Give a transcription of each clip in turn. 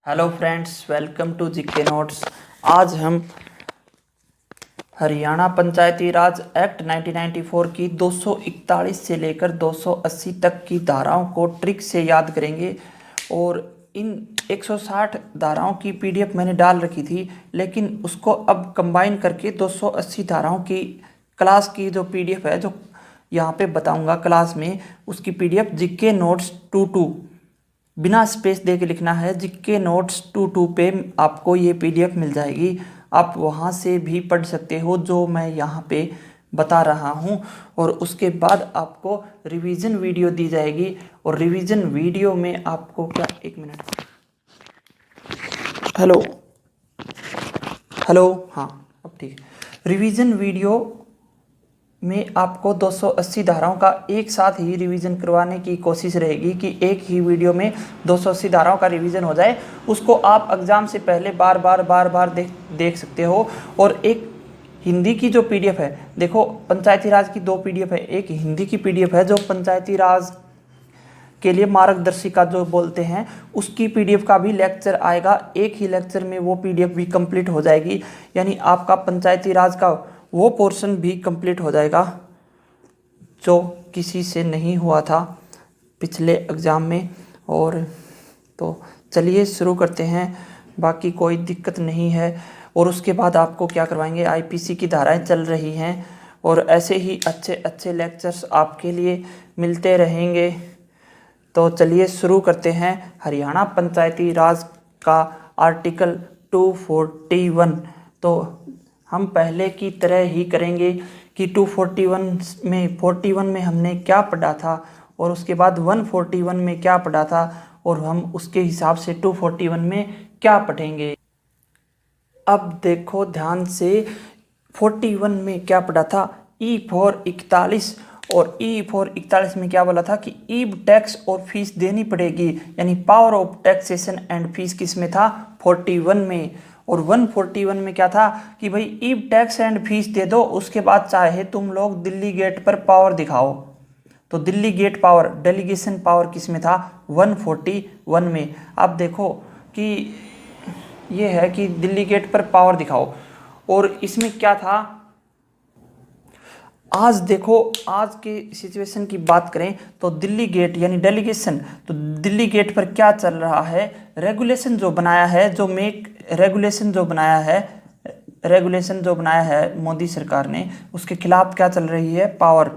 Hello friends, welcome to GK notes. आज हम हरियाणा पंचायती राज act 1994 की 241 से लेकर 280 तक की धाराओं को ट्रिक से याद करेंगे। और इन 160 धाराओं की पीडीएफ मैंने डाल रखी थी, लेकिन उसको अब कंबाइन करके 280 धाराओं की क्लास की जो पीडीएफ है, जो यहाँ पे बताऊंगा क्लास में, उसकी पीडीएफ जीके नोट्स 22 बिना स्पेस दे के लिखना है। जीके नोट्स 22 पे आपको ये पीडीएफ मिल जाएगी। आप वहाँ से भी पढ़ सकते हो जो मैं यहाँ पे बता रहा हूँ। और उसके बाद आपको रिवीजन वीडियो दी जाएगी। और रिवीजन वीडियो में आपको क्या, एक मिनट, हेलो हेलो, हाँ अब ठीक है। रिवीजन वीडियो में आपको 280 धाराओं का एक साथ ही रिवीजन करवाने की कोशिश रहेगी कि एक ही वीडियो में 280 धाराओं का रिवीजन हो जाए। उसको आप एग्ज़ाम से पहले बार बार देख सकते हो। और एक हिंदी की जो पीडीएफ है, देखो पंचायती राज की 2 पीडीएफ है। एक हिंदी की पीडीएफ है जो पंचायती राज के लिए मार्गदर्शिका जो बोलते हैं, उसकी पीडीएफ का भी लेक्चर आएगा। एक ही लेक्चर में वो पीडीएफ भी कंप्लीट हो जाएगी, यानी आपका पंचायती राज का वो पोर्शन भी कंप्लीट हो जाएगा जो किसी से नहीं हुआ था पिछले एग्ज़ाम में। और तो चलिए शुरू करते हैं, बाकी कोई दिक्कत नहीं है। और उसके बाद आपको क्या करवाएंगे, आईपीसी की धाराएं चल रही हैं और ऐसे ही अच्छे अच्छे लेक्चर्स आपके लिए मिलते रहेंगे। तो चलिए शुरू करते हैं। हरियाणा पंचायती राज का आर्टिकल 241, तो हम पहले की तरह ही करेंगे कि 241 में हमने क्या पढ़ा था और उसके बाद 141 में क्या पढ़ा था, और हम उसके हिसाब से 241 में क्या पढ़ेंगे। अब देखो ध्यान से, 41 में क्या पढ़ा था, ई फॉर 41। और ई फॉर 41 में क्या बोला था कि ईब टैक्स और फीस देनी पड़ेगी, यानी power of taxation and fees किस में था, 41 में। और 141 में क्या था कि भाई ईब टैक्स एंड फीस दे दो, उसके बाद चाहे तुम लोग दिल्ली गेट पर पावर दिखाओ। तो delegate power, delegation power किस में था, 141 में। अब देखो कि ये है कि दिल्ली गेट पर पावर दिखाओ। और इसमें क्या था, आज देखो, आज के सिचुएशन की बात करें तो दिल्ली गेट यानी डेलीगेशन, तो दिल्ली गेट पर क्या चल रहा है, रेगुलेशन जो बनाया है, जो मेक रेगुलेशन जो बनाया है मोदी सरकार ने, उसके खिलाफ क्या चल रही है, पावर।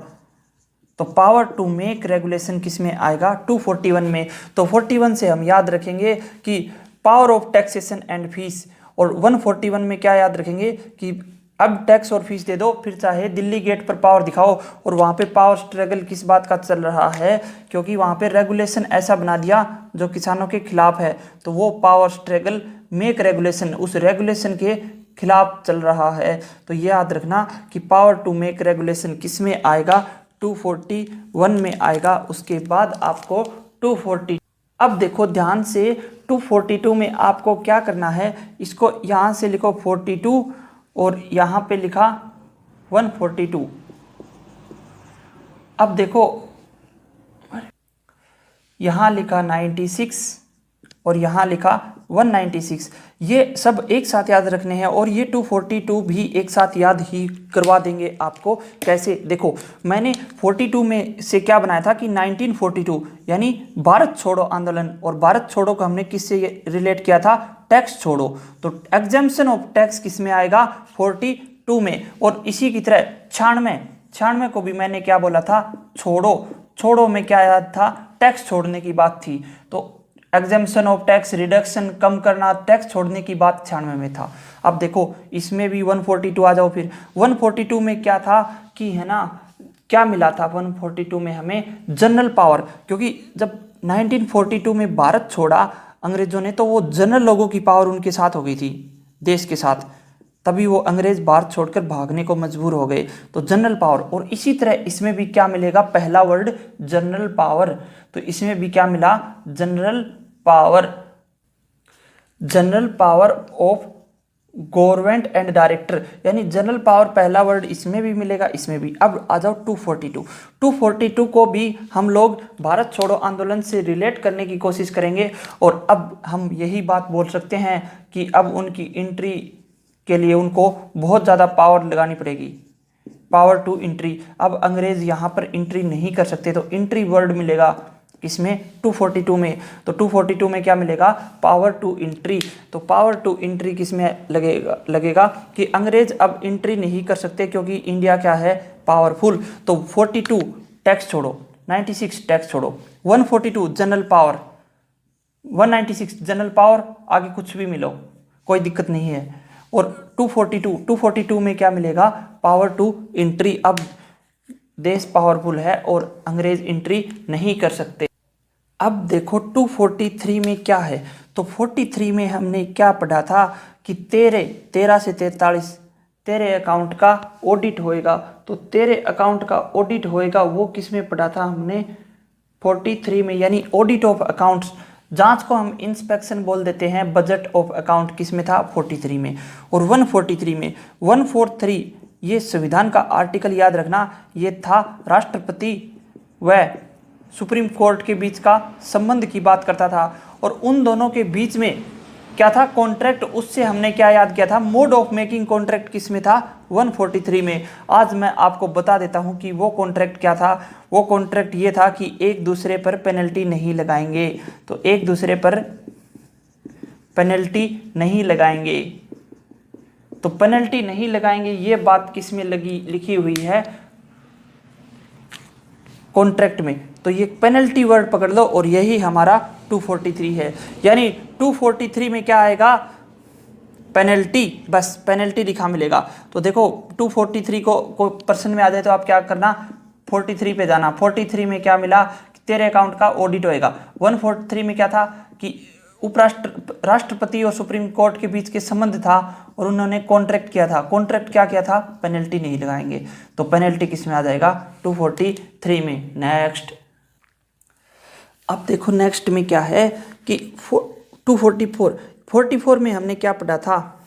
तो पावर टू मेक रेगुलेशन किस में आएगा, 241 में। तो 41 से हम याद रखेंगे कि power of taxation and fees, और 141 में क्या याद रखेंगे कि अब टैक्स और फीस दे दो, फिर चाहे दिल्ली गेट पर पावर दिखाओ। और वहाँ पे पावर स्ट्रगल किस बात का चल रहा है, क्योंकि वहाँ पे रेगुलेशन ऐसा बना दिया जो किसानों के खिलाफ है, तो वो पावर स्ट्रगल मेक रेगुलेशन उस रेगुलेशन के खिलाफ चल रहा है। तो ये याद रखना कि पावर टू मेक रेगुलेशन किस में आएगा, 241 में आएगा। उसके बाद आपको 240, अब देखो ध्यान से, 242 में आपको क्या करना है, इसको यहाँ से लिखो 42 और यहाँ पे लिखा 142। अब देखो यहाँ लिखा 96 और यहाँ लिखा 196, ये सब एक साथ याद रखने हैं। और ये 242 भी एक साथ याद ही करवा देंगे आपको। कैसे, देखो मैंने 42 में से क्या बनाया था कि 1942 यानी भारत छोड़ो आंदोलन, और भारत छोड़ो को हमने किससे रिलेट किया था, टैक्स छोड़ो। तो एग्जेम्पशन ऑफ टैक्स किस में आएगा, 42 में। और इसी की तरह 96 को भी मैंने क्या बोला था, छोड़ो में क्या याद था, टैक्स छोड़ने की बात थी। तो एग्जेम्पशन ऑफ टैक्स, रिडक्शन, कम करना, टैक्स छोड़ने की बात 96 में था। अब देखो इसमें भी 142 आ जाओ। फिर 142 में क्या था कि, है ना, क्या मिला था 142 में हमें, जनरल पावर। क्योंकि जब 1942 में भारत छोड़ा अंग्रेजों ने, तो वो जनरल लोगों की पावर उनके साथ हो गई थी, देश के साथ, तभी वो अंग्रेज भारत छोड़कर भागने को मजबूर हो गए। तो जनरल पावर। और इसी तरह इसमें भी क्या मिलेगा, पहला वर्ड जनरल पावर, तो इसमें भी क्या मिला, general power of government and director, यानी जनरल पावर पहला वर्ड इसमें भी मिलेगा, इसमें भी। अब आ जाओ 242। 242 को भी हम लोग भारत छोड़ो आंदोलन से रिलेट करने की कोशिश करेंगे, और अब हम यही बात बोल सकते हैं कि अब उनकी एंट्री के लिए उनको बहुत ज़्यादा पावर लगानी पड़ेगी, पावर टू एंट्री। अब अंग्रेज यहाँ पर एंट्री नहीं कर सकते, तो एंट्री वर्ड मिलेगा इसमें 242 में। तो 242 में क्या मिलेगा? Power to entry. तो पावर टू एंट्री किस में लगेगा कि अंग्रेज अब एंट्री नहीं कर सकते, क्योंकि इंडिया क्या है? पावरफुल। तो 42 टैक्स छोड़ो, 96 टैक्स छोड़ो, 142 जनरल पावर, 196 जनरल पावर, आगे कुछ भी मिलो कोई दिक्कत नहीं है। और 242 में क्या मिलेगा? Power to entry. अब देश पावरफुल है और अंग्रेज एंट्री नहीं कर सकते। अब देखो 243 में क्या है। तो 43 में हमने क्या पढ़ा था कि 13 से 43 तेरे अकाउंट का ऑडिट होएगा। तो तेरे अकाउंट का ऑडिट होएगा वो किस में पढ़ा था हमने? 43 में, यानी ऑडिट ऑफ अकाउंट्स। जांच को हम इंस्पेक्शन बोल देते हैं। बजट ऑफ अकाउंट किस में था? 43 में। और 143 में, 143 ये संविधान का आर्टिकल याद रखना, ये था राष्ट्रपति व सुप्रीम कोर्ट के बीच का संबंध की बात करता था। और उन दोनों के बीच में क्या था? कॉन्ट्रैक्ट। उससे हमने क्या याद किया था? मोड ऑफ मेकिंग कॉन्ट्रैक्ट किस में था? 143 में। आज मैं आपको बता देता हूं कि वो कॉन्ट्रैक्ट क्या था। वो कॉन्ट्रैक्ट ये था कि एक दूसरे पर पेनल्टी नहीं लगाएंगे। तो एक दूसरे पर पेनल्टी नहीं लगाएंगे, तो पेनल्टी नहीं लगाएंगे, ये बात किस में लिखी हुई है? कॉन्ट्रैक्ट में। तो ये पेनल्टी वर्ड पकड़ लो, और यही हमारा 243 है। यानी 243 में क्या आएगा? पेनल्टी, बस पेनल्टी लिखा मिलेगा। तो देखो 243 को कोई पर्सन में आ जाए तो आप क्या करना? 43 पे जाना। 43 में क्या मिला? तेरे अकाउंट का ऑडिट होएगा। 143 में क्या था कि राष्ट्रपति और सुप्रीम कोर्ट के बीच के संबंध था, और उन्होंने कॉन्ट्रैक्ट किया था। कॉन्ट्रैक्ट क्या किया था? पेनल्टी नहीं लगाएंगे। तो पेनल्टी किस में आ जाएगा? 243 में। नेक्स्ट, अब देखो नेक्स्ट में क्या है कि 244 में हमने क्या पढ़ा था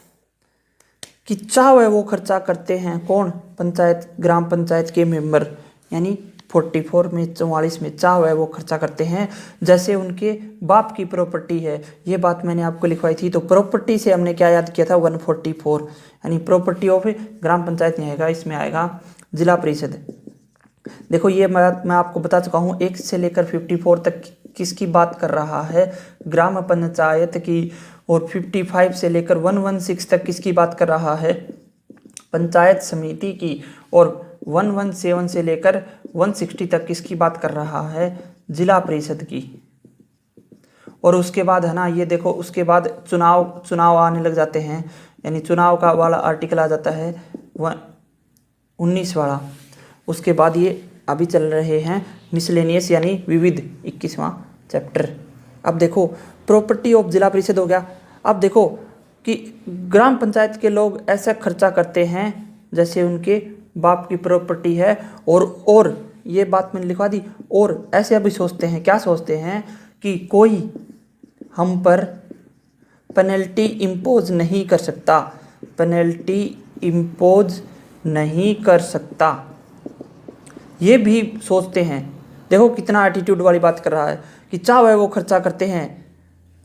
कि चाहे वो खर्चा करते हैं कौन? पंचायत, ग्राम पंचायत के मेंबर। यानी 44 में, 44 में चाहे वो खर्चा करते हैं जैसे उनके बाप की प्रॉपर्टी है। ये बात मैंने आपको लिखवाई थी। तो प्रॉपर्टी से हमने क्या याद किया था? 144, यानी प्रॉपर्टी ऑफ ग्राम पंचायत नहीं आएगा, इसमें आएगा जिला परिषद। देखो ये मैं आपको बता चुका हूँ 1 से लेकर 54 तक किसकी बात कर रहा है? ग्राम पंचायत की। और 55 से लेकर 116 तक किसकी बात कर रहा है? पंचायत समिति की। और 117 से लेकर 160 तक किसकी बात कर रहा है? जिला परिषद की। और उसके बाद है ना, ये देखो उसके बाद चुनाव आने लग जाते हैं, यानी चुनाव का वाला आर्टिकल आ जाता है 19 वाला। उसके बाद ये अभी चल रहे हैं मिसलेनियस, यानी विविध, 21वां चैप्टर। अब देखो प्रॉपर्टी ऑफ जिला परिषद हो गया। अब देखो कि ग्राम पंचायत के लोग ऐसा खर्चा करते हैं जैसे उनके बाप की प्रॉपर्टी है। और ये बात मैंने लिखवा दी। और ऐसे अभी सोचते हैं, क्या सोचते हैं कि कोई हम पर पेनल्टी इम्पोज नहीं कर सकता, पेनल्टी इम्पोज नहीं कर सकता, ये भी सोचते हैं। देखो कितना एटीट्यूड वाली बात कर रहा है कि चाहे वो खर्चा करते हैं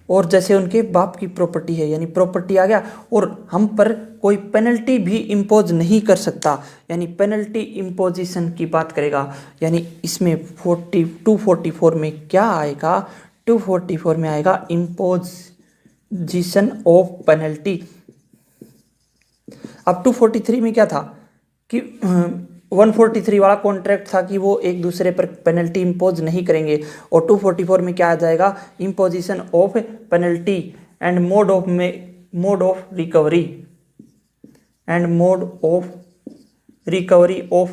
और जैसे उनके बाप की प्रॉपर्टी है, यानी प्रॉपर्टी आ गया, और हम पर कोई पेनल्टी भी इम्पोज नहीं कर सकता, यानी पेनल्टी इम्पोजिशन की बात करेगा। यानी इसमें 244 में क्या आएगा? 244 में आएगा इम्पोजिशन ऑफ पेनल्टी। अब 243 में क्या था कि 143 वाला कॉन्ट्रैक्ट था कि वो एक दूसरे पर पेनल्टी इम्पोज नहीं करेंगे। और 244 में क्या आ जाएगा? Imposition of penalty and mode of recovery of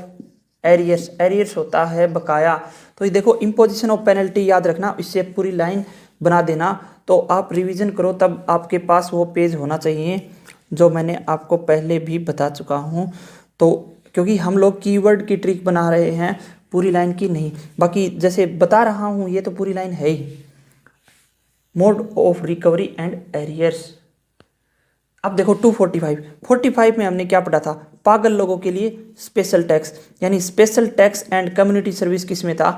arrears. Arrears होता है बकाया। तो ये देखो इम्पोजिशन ऑफ पेनल्टी याद रखना, इससे पूरी लाइन बना देना। तो आप रिवीजन करो, तब आपके पास वो पेज होना चाहिए जो मैंने आपको पहले भी बता चुका हूँ। तो क्योंकि हम लोग कीवर्ड की ट्रिक बना रहे हैं, पूरी लाइन की नहीं। बाकी जैसे बता रहा हूँ ये तो पूरी लाइन है ही। Mode of recovery and arrears. अब देखो 245 में हमने क्या पढ़ा था, पागल लोगों के लिए स्पेशल टैक्स, यानी special tax and community service किस में था,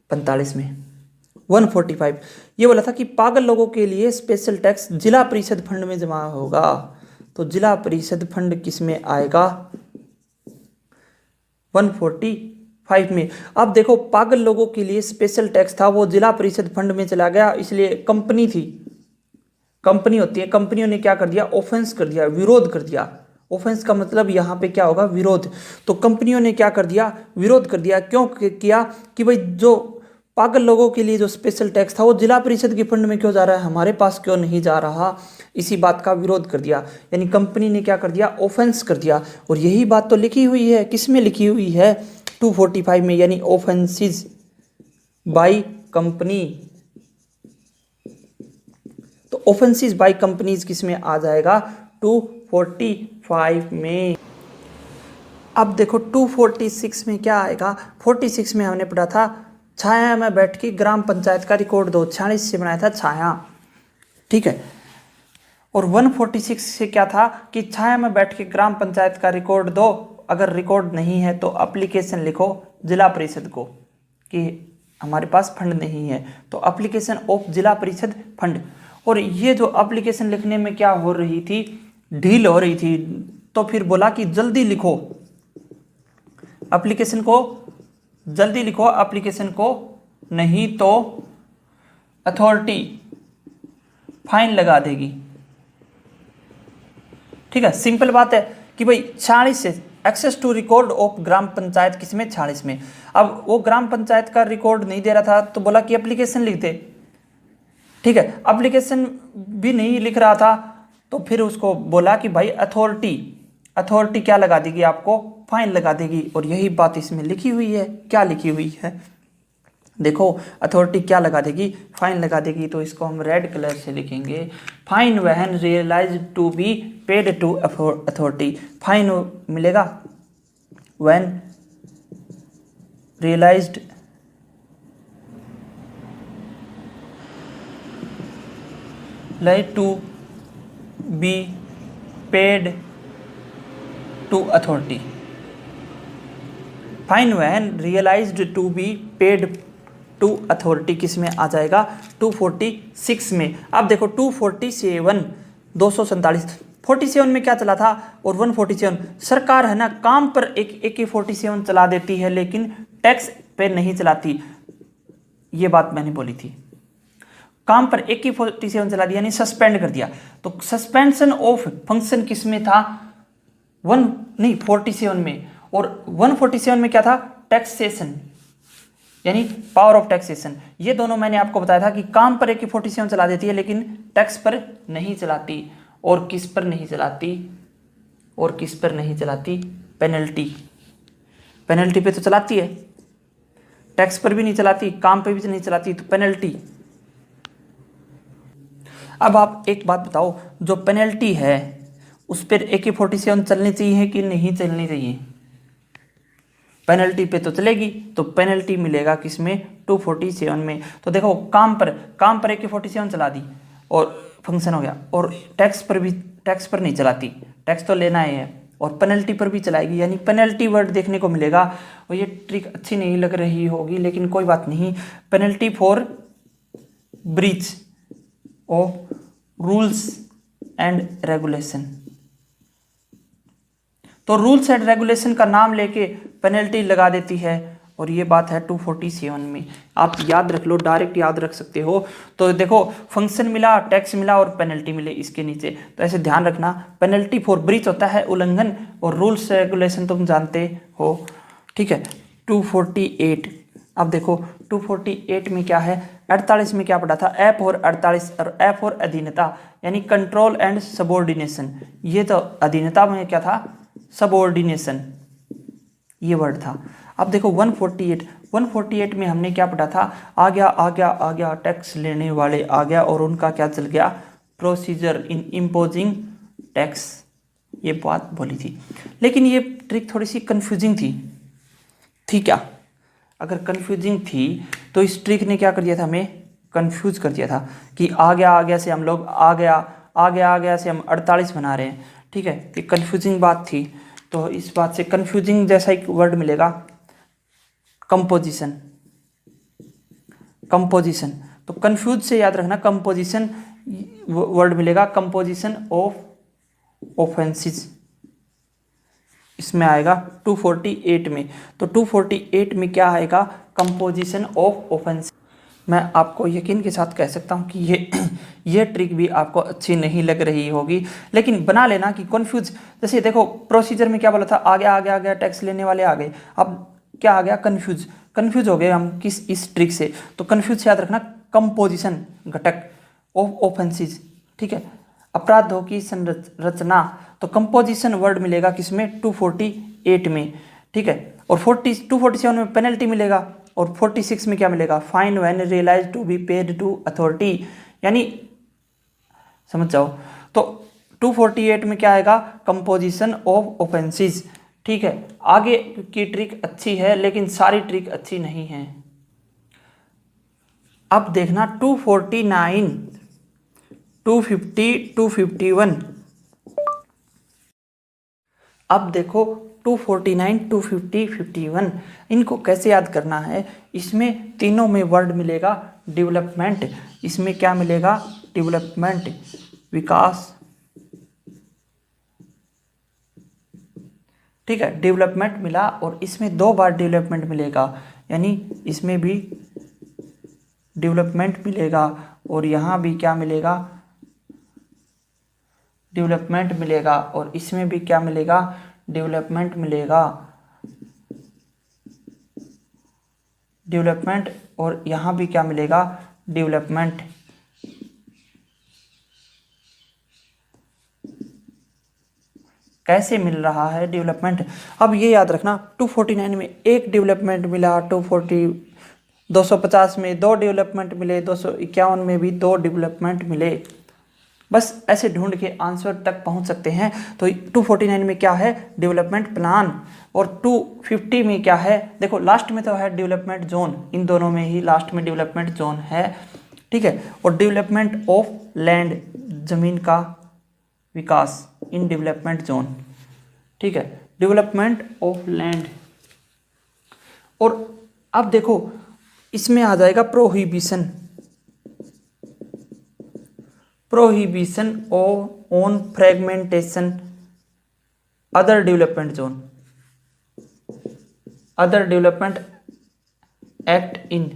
45 में। 145 ये बोला था कि पागल लोगों के लिए स्पेशल टैक्स जिला परिषद फंड में जमा होगा, तो जिला परिषद फंड किस में आएगा, 145 में। अब देखो पागल लोगों के लिए स्पेशल टैक्स था, वो जिला परिषद फंड में चला गया, इसलिए कंपनी थी, कंपनी होती है, कंपनियों ने क्या कर दिया, ऑफेंस कर दिया, विरोध कर दिया। ऑफेंस का मतलब यहाँ पे क्या होगा, विरोध। तो कंपनियों ने क्या कर दिया, विरोध कर दिया। क्यों किया कि भाई जो पागल लोगों के लिए जो स्पेशल टैक्स था वो जिला परिषद के फंड में क्यों जा रहा है, हमारे पास क्यों नहीं जा रहा, इसी बात का विरोध कर दिया। यानी कंपनी ने क्या कर दिया, ऑफेंस कर दिया। और यही बात तो लिखी हुई है, किस में लिखी हुई है, 245 में, यानी ऑफेंसिस बाय कंपनी। तो ऑफेंसिस बाय कंपनीज किस में आ जाएगा, 245 में। अब देखो 246 में क्या आएगा, 46 में हमने पढ़ा था छाया में बैठ के ग्राम पंचायत का रिकॉर्ड दो, 46 से बनाया था छाया, ठीक है। और 146 से क्या था कि छाया में बैठ के ग्राम पंचायत का रिकॉर्ड दो, अगर रिकॉर्ड नहीं है तो एप्लीकेशन लिखो जिला परिषद को कि हमारे पास फंड नहीं है, तो एप्लीकेशन ऑफ जिला परिषद फंड। और ये जो एप्लीकेशन लिखने में क्या हो रही थी, ढील हो रही थी, तो फिर बोला कि जल्दी लिखो एप्लीकेशन को, जल्दी लिखो एप्लीकेशन को, नहीं तो अथॉरिटी फाइन लगा देगी, ठीक है। सिंपल बात है कि भाई 46 से access to record of gram panchayat किसमें, 46 में। अब वो ग्राम पंचायत का रिकॉर्ड नहीं दे रहा था तो बोला कि एप्लीकेशन लिख दे, ठीक है। एप्लीकेशन भी नहीं लिख रहा था तो फिर उसको बोला कि भाई अथॉरिटी क्या लगा देगी, आपको फाइन लगा देगी। और यही बात इसमें लिखी हुई है, क्या लिखी हुई है, देखो अथॉरिटी क्या लगा देगी, फाइन लगा देगी। तो इसको हम रेड कलर से लिखेंगे, fine when realise to be paid to authority. Fine मिलेगा when realised to be paid to authority, fine when realised to be paid to authority किस में आ जाएगा, 246 में। अब देखो 247 247 में क्या चला था, और 147 सरकार है ना काम पर एक AK-47 चला देती है लेकिन टैक्स पे नहीं चलाती, ये बात मैंने बोली थी। काम पर AK-47 चला दिया यानी सस्पेंड कर दिया, तो सस्पेंशन ऑफ फंक्शन किस में था, 47 में। और 147 में क्या था, टैक्सेशन यानी पावर ऑफ टैक्सेशन। ये दोनों मैंने आपको बताया था कि काम पर AK-47 चला देती है लेकिन टैक्स पर नहीं चलाती। और किस पर नहीं चलाती, और किस पर नहीं चलाती, पेनल्टी पे तो चलाती है, टैक्स पर भी नहीं चलाती, काम पे भी नहीं चलाती, तो पेनल्टी। अब आप एक बात बताओ, जो पेनल्टी है उस पर AK-47 चलनी चाहिए कि नहीं चलनी चाहिए, पेनल्टी पे तो चलेगी, तो पेनल्टी मिलेगा किसमें, 247 में। तो देखो काम पर AK-47 चला दी और फंक्शन हो गया, और टैक्स पर नहीं चलाती, टैक्स तो लेना ही है, और पेनल्टी पर भी चलाएगी, यानी पेनल्टी वर्ड देखने को मिलेगा। और ये ट्रिक अच्छी नहीं लग रही होगी लेकिन कोई बात नहीं, penalty for breach of rules and regulation. तो रूल्स एंड रेगुलेशन का नाम लेके पेनल्टी लगा देती है, और ये बात है 247 में। आप याद रख लो, डायरेक्ट याद रख सकते हो। तो देखो फंक्शन मिला, टैक्स मिला और पेनल्टी मिले इसके नीचे, तो ऐसे ध्यान रखना। पेनल्टी फॉर ब्रीच होता है उल्लंघन, और रूल्स रेगुलेशन तुम जानते हो, ठीक है। 248 अब देखो 248 में क्या है, 48 में क्या पढ़ा था, ऐप और 48 और ऐप और अधीनता यानी कंट्रोल एंड सबऑर्डिनेशन। ये तो अधीनता में क्या था, सबऑर्डिनेशन, ये वर्ड था। अब देखो 148 में हमने क्या पढ़ा था, आ गया टैक्स लेने वाले आ गया, और उनका क्या चल गया, प्रोसीजर इन इम्पोजिंग टैक्स, ये बात बोली थी। लेकिन ये ट्रिक थोड़ी सी कंफ्यूजिंग थी क्या, अगर कंफ्यूजिंग थी तो इस ट्रिक ने क्या कर दिया था, हमें कंफ्यूज कर दिया था कि आ गया से हम लोग आ गया आगे आगे से हम 48 बना रहे हैं, ठीक है। ये कन्फ्यूजिंग बात थी, तो इस बात से कन्फ्यूजिंग जैसा एक वर्ड मिलेगा, कंपोजिशन। कंपोजिशन, तो कंफ्यूज से याद रखना, कंपोजिशन वर्ड मिलेगा, कंपोजिशन ऑफ ऑफेंसेस, इसमें आएगा 248 में। तो 248 में क्या आएगा, कंपोजिशन ऑफ ऑफेंस। मैं आपको यकीन के साथ कह सकता हूँ कि ये ट्रिक भी आपको अच्छी नहीं लग रही होगी, लेकिन बना लेना कि कन्फ्यूज, जैसे देखो प्रोसीजर में क्या बोला था, आगे आगे आगे टैक्स लेने वाले आ गए, अब क्या आ गया, कन्फ्यूज। कन्फ्यूज हो गए हम किस इस ट्रिक से, तो कन्फ्यूज से याद रखना, कंपोजिशन घटक ऑफ ऑफेंसेस, ठीक है, अपराधों की संरचना। तो कंपोजिशन वर्ड मिलेगा किसमें, 248 में, ठीक है। और 247 में पेनल्टी मिलेगा, और 46 में क्या मिलेगा, fine when realise to be paid to authority, यानी समझ जाओ। तो 248 में क्या आएगा, कंपोजिशन ऑफ ऑफेंसेस, ठीक है। आगे की ट्रिक अच्छी है, लेकिन सारी ट्रिक अच्छी नहीं है। अब देखना 249, 250, 251। अब देखो 249, 250, 51, इनको कैसे याद करना है। इसमें तीनों में वर्ड मिलेगा डेवलपमेंट, इसमें क्या मिलेगा, डेवलपमेंट, विकास, ठीक है, डेवलपमेंट मिला, और इसमें 2 बार डेवलपमेंट मिलेगा, यानी इसमें भी डेवलपमेंट मिलेगा, और यहाँ भी क्या मिलेगा, डेवलपमेंट मिलेगा, और इसमें भी क्या मिलेगा, डेवलपमेंट मिलेगा, डेवलपमेंट, और यहाँ भी क्या मिलेगा, डेवलपमेंट। कैसे मिल रहा है डेवलपमेंट, अब ये याद रखना, 249 में एक डेवलपमेंट मिला, 250 में 2 डेवलपमेंट मिले, 251 में भी 2 डेवलपमेंट मिले। बस ऐसे ढूंढ के आंसर तक पहुंच सकते हैं। तो 249 में क्या है, डेवलपमेंट प्लान, और 250 में क्या है, देखो लास्ट में तो है डेवलपमेंट जोन, इन दोनों में ही लास्ट में डेवलपमेंट जोन है, ठीक है। और डेवलपमेंट ऑफ लैंड, जमीन का विकास इन डेवलपमेंट जोन, ठीक है, डेवलपमेंट ऑफ लैंड। और अब देखो इसमें आ जाएगा prohibition, prohibition on fragmentation, other development zone, other development act in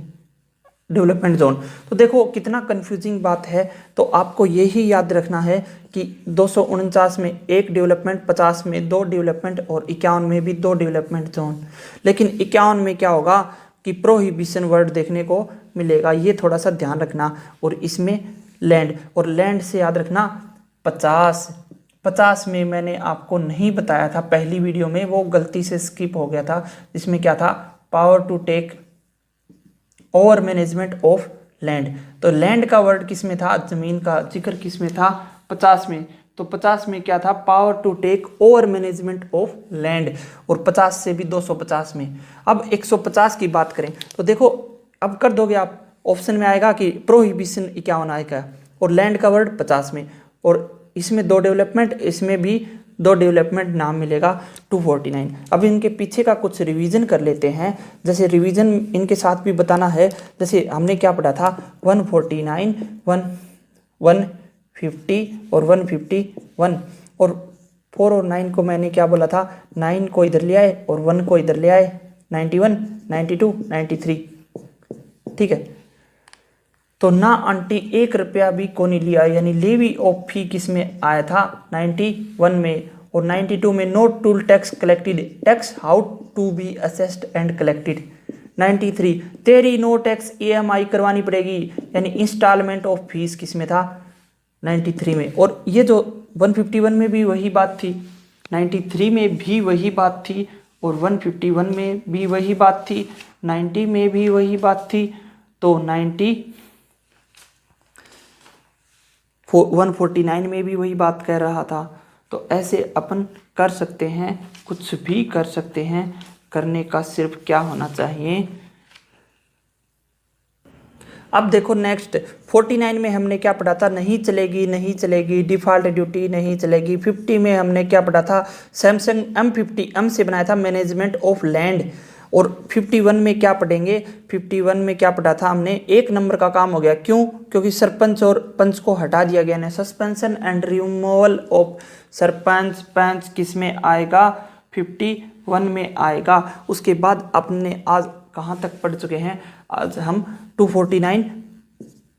development zone. तो देखो कितना कंफ्यूजिंग बात है, तो आपको यही याद रखना है कि 249 में एक डेवलपमेंट, 50 में 2 डेवलपमेंट, और 51 में भी 2 डेवलपमेंट जोन। लेकिन 51 में क्या होगा कि प्रोहिबिशन वर्ड देखने को मिलेगा, ये थोड़ा सा ध्यान रखना। और इसमें लैंड, और लैंड से याद रखना 50 में मैंने आपको नहीं बताया था पहली वीडियो में, वो गलती से स्किप हो गया था, जिसमें क्या था, power to take over management of land. तो लैंड का वर्ड किस में था, जमीन का जिक्र किस में था, 50 में। तो 50 में क्या था, power to take over management of land, और 50 से भी 250 में। अब 150 की बात करें तो देखो अब कर दोगे आप, ऑप्शन में आएगा कि प्रोहिबिशन 51 आएगा, और लैंड का वर्ड 50 में, और इसमें 2 डेवलपमेंट, इसमें भी 2 डेवलपमेंट नाम मिलेगा 249। अब इनके पीछे का कुछ रिवीजन कर लेते हैं, जैसे रिवीजन इनके साथ भी बताना है। जैसे हमने क्या पढ़ा था, 149, 150 और 151, और 4 और 9 को मैंने क्या बोला था, 9 को इधर ले आए और 1 को इधर ले आए, 91, 92, 93, ठीक है। तो ना आंटी 1 रुपया भी को नहीं लिया, यानी लेवी ऑफ फी किस में आया था, 91 में, और 92 में no toll tax collected, tax how to be assessed and collected, 93 तेरी नो टैक्स EMI करवानी पड़ेगी, यानी इंस्टॉलमेंट ऑफ फीस किस में था, 93 में। और ये जो 151 में भी वही बात थी, 93 में भी वही बात थी, और 151 में भी वही बात थी, 90 में भी वही बात थी, तो 149 में भी वही बात कह रहा था। तो ऐसे अपन कर सकते हैं, कुछ भी कर सकते हैं, करने का सिर्फ क्या होना चाहिए, अब देखो नेक्स्ट 49 में हमने क्या पढ़ा था, नहीं चलेगी नहीं चलेगी, डिफ़ॉल्ट ड्यूटी नहीं चलेगी। 50 में हमने क्या पढ़ा था, सैमसंग M50 से बनाया था मैनेजमेंट ऑफ लैंड। और 51 में क्या पढ़ेंगे, 51 में क्या पढ़ा था हमने, एक नंबर का काम हो गया। क्यों? क्योंकि सरपंच और पंच को हटा दिया गया ना, suspension and removal of sarpanch panch किस में आएगा, 51 में आएगा। उसके बाद अपने आज कहाँ तक पढ़ चुके हैं, आज हम 249,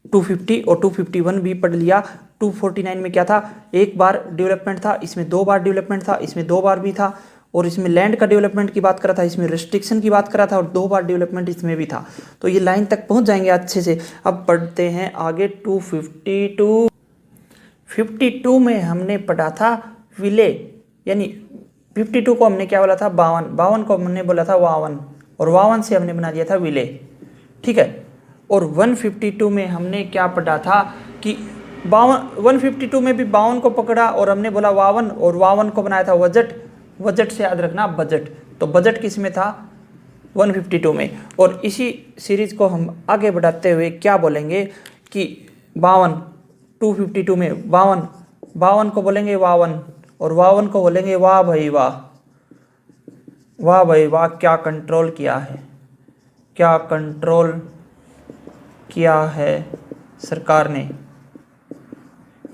250 और 251 भी पढ़ लिया। 249 में क्या था, एक बार डेवलपमेंट था, इसमें दो बार डेवलपमेंट था, इसमें दो बार भी था। और इसमें लैंड का डेवलपमेंट की बात करा था, इसमें रिस्ट्रिक्शन की बात करा था, और दो बार डेवलपमेंट इसमें भी था। तो ये लाइन तक पहुंच जाएंगे अच्छे से। अब पढ़ते हैं आगे 252। 52 में हमने पढ़ा था विले, यानी 52 को हमने क्या बोला था, 52, 52 को हमने बोला था वावन, और वावन से हमने बना दिया था विले, ठीक है। और 152 में हमने क्या पढ़ा था कि 152 में भी 52 को पकड़ा और हमने बोला वावन, और वावन को बनाया था वजट, वजट से याद रखना बजट। तो बजट किस में था, 152 में। और इसी सीरीज को हम आगे बढ़ाते हुए क्या बोलेंगे कि 52, 252 में 52, 52 को बोलेंगे वावन, और वावन को बोलेंगे वाह भाई वाह, वाह भाई वाह, क्या कंट्रोल किया है, क्या कंट्रोल किया है सरकार ने।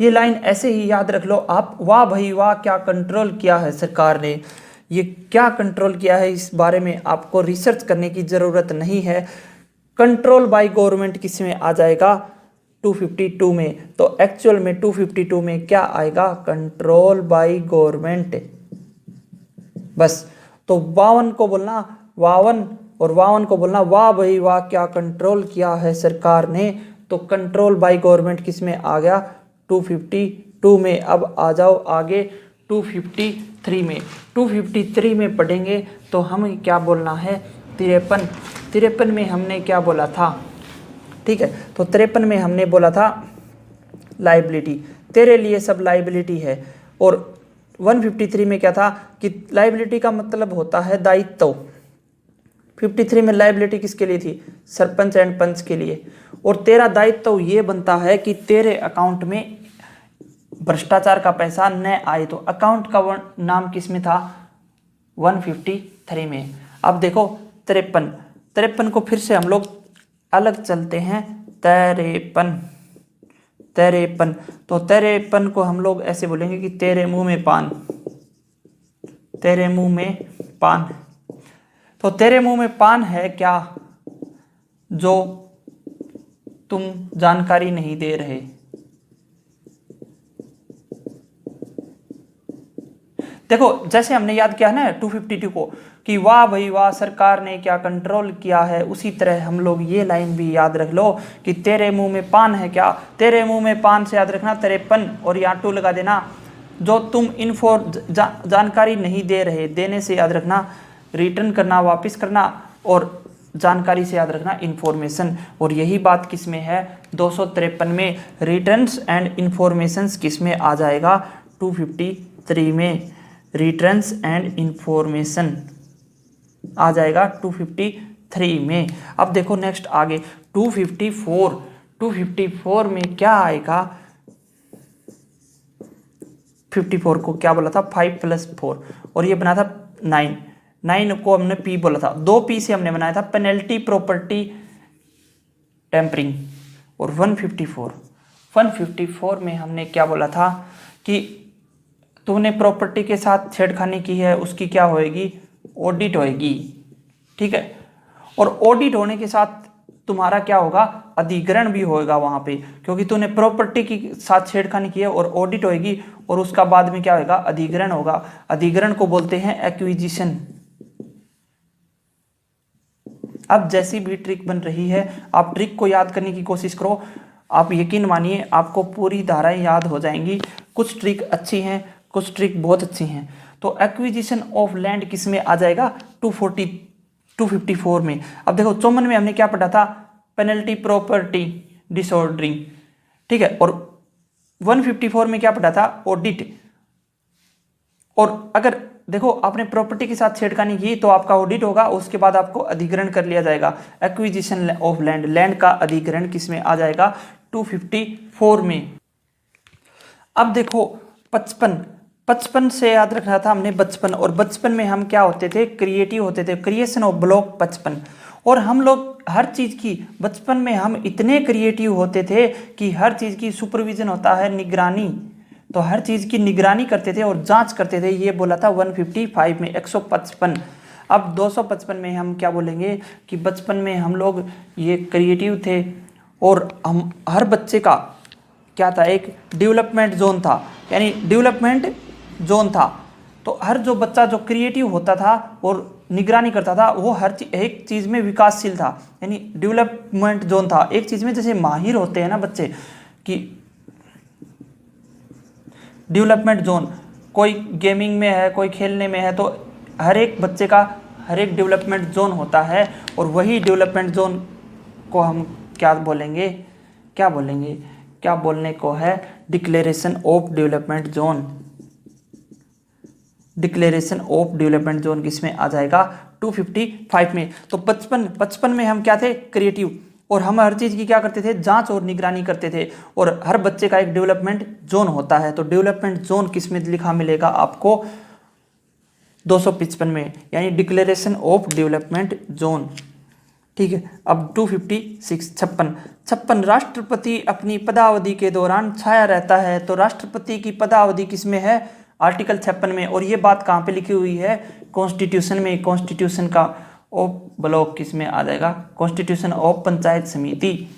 ये लाइन ऐसे ही याद रख लो आप, वाह भाई वाह, क्या कंट्रोल किया है सरकार ने। ये क्या कंट्रोल किया है, इस बारे में आपको रिसर्च करने की ज़रूरत नहीं है। कंट्रोल बाय गवर्नमेंट किस में आ जाएगा, 252 में। तो एक्चुअल में 252 में क्या आएगा, कंट्रोल बाय गवर्नमेंट, बस। तो 52 को बोलना वावन, और 52 को बोलना वाह भाई वाह, क्या कंट्रोल किया है सरकार ने। तो कंट्रोल बाय गवर्नमेंट किस में आ गया, 252 में। अब आ जाओ आगे 253 में। 253 में पढ़ेंगे तो हमें क्या बोलना है, 53। 53 में हमने क्या बोला था, ठीक है। तो 53 में हमने बोला था लाइबिलिटी, तेरे लिए सब लाइबिलिटी है। और 153 में क्या था कि लाइबिलिटी का मतलब होता है दायित्व। 53 में लाइबिलिटी किसके लिए थी, सरपंच एंड पंच के लिए। और तेरा दायित्व ये बनता है कि तेरे अकाउंट में भ्रष्टाचार का पैसा न आए। तो अकाउंट का नाम किस में था, 153 में। अब देखो 53, 53 को फिर से हम लोग अलग चलते हैं, 53, 53। तो 53 को हम लोग ऐसे बोलेंगे कि तेरे मुंह में पान, तेरे मुंह में पान। तो तेरे मुंह में पान है क्या, जो तुम जानकारी नहीं दे रहे। देखो जैसे हमने याद किया है ना 252 को कि वाह भाई वाह, सरकार ने क्या कंट्रोल किया है, उसी तरह हम लोग ये लाइन भी याद रख लो कि तेरे मुंह में पान है क्या। तेरे मुंह में पान से याद रखना 53, और यहाँ 2 लगा देना, जो तुम जानकारी नहीं दे रहे। देने से याद रखना रिटर्न करना, वापस करना, और जानकारी से याद रखना इंफॉर्मेशन। और यही बात किस में है, 253 में रिटर्न्स एंड इंफॉर्मेशंस किस में आ जाएगा, 253 में रिटर्न्स एंड इंफॉर्मेशन आ जाएगा 253 में। अब देखो नेक्स्ट आगे 254। 254 में क्या आएगा, 54 को क्या बोला था, 5 + 4, और ये बना था 9। 9 को हमने पी बोला था, 2 पी से हमने बनाया था पेनल्टी प्रॉपर्टी टेम्परिंग। और 154 में हमने क्या बोला था कि तूने प्रॉपर्टी के साथ छेड़खानी की है, उसकी क्या होएगी, ऑडिट होएगी, ठीक है। और ऑडिट होने के साथ तुम्हारा क्या होगा, अधिग्रहण भी होएगा वहां पे, क्योंकि तूने प्रॉपर्टी के साथ छेड़खानी की है, और ऑडिट होएगी, और उसका बाद में क्या होगा, अधिग्रहण होगा। अधिग्रहण को बोलते हैं एक्विजिशन। अब जैसी भी ट्रिक बन रही है, आप ट्रिक को याद करने की कोशिश करो। आप यकीन मानिए आपको पूरी धाराएं याद हो जाएंगी। कुछ ट्रिक अच्छी हैं, कुछ ट्रिक बहुत अच्छी हैं। तो एक्विजिशन ऑफ लैंड किस में आ जाएगा, 254 में। अब देखो 54 में हमने क्या पढ़ा था, पेनल्टी प्रॉपर्टी डिसऑर्डरिंग, ठीक है। और 154 में क्या पढ़ा था, ऑडिट। और अगर देखो आपने प्रॉपर्टी के साथ छेड़खानी की तो आपका ऑडिट होगा, उसके बाद आपको अधिग्रहण कर लिया जाएगा। एक्विजिशन ऑफ लैंड, लैंड का अधिग्रहण किस में आ जाएगा? 254 में। अब देखो 55, 55 से याद रखना था हमने बचपन, और बचपन में हम क्या होते थे? क्रिएटिव होते थे, क्रिएशन ऑफ ब्लॉक 55। और हम लोग हर चीज़ की बचपन में हम इतने क्रिएटिव होते थे कि हर चीज़ की सुपरविजन होता है, निगरानी, तो हर चीज़ की निगरानी करते थे और जांच करते थे। ये बोला था 155 में, 155। अब 255 में हम क्या बोलेंगे कि बचपन में हम लोग ये क्रिएटिव थे और हम हर बच्चे का क्या था? एक डेवलपमेंट जोन था, यानी डेवलपमेंट जोन था। तो हर जो बच्चा जो क्रिएटिव होता था और निगरानी करता था वो हर एक चीज़ में विकासशील था, यानी डेवलपमेंट जोन था। एक चीज़ में जैसे माहिर होते हैं ना बच्चे कि डेवलपमेंट जोन, कोई गेमिंग में है, कोई खेलने में है, तो हर एक बच्चे का हर एक डेवलपमेंट जोन होता है। और वही डेवलपमेंट जोन को हम क्या बोलेंगे? क्या बोलेंगे? क्या बोलने को है? Declaration of development zone. Declaration of development zone किसमें आ जाएगा? 255 में। तो 55 में हम क्या थे? क्रिएटिव, और हम हर चीज़ की क्या करते थे? जांच और निगरानी करते थे। और हर बच्चे का एक डेवलपमेंट जोन होता है, तो डेवलपमेंट जोन किस में लिखा मिलेगा आपको? 255 में, यानी डिक्लेरेशन ऑफ डेवलपमेंट जोन। ठीक है। अब 256, 56, राष्ट्रपति अपनी पदावधि के दौरान छाया रहता है। तो राष्ट्रपति की पदावधि किस में है? आर्टिकल 56 में। और ये बात कहाँ पे लिखी हुई है? कॉन्स्टिट्यूशन में। कॉन्स्टिट्यूशन का ऑफ ब्लॉक किस में आ जाएगा? कॉन्स्टिट्यूशन ऑफ पंचायत समिति।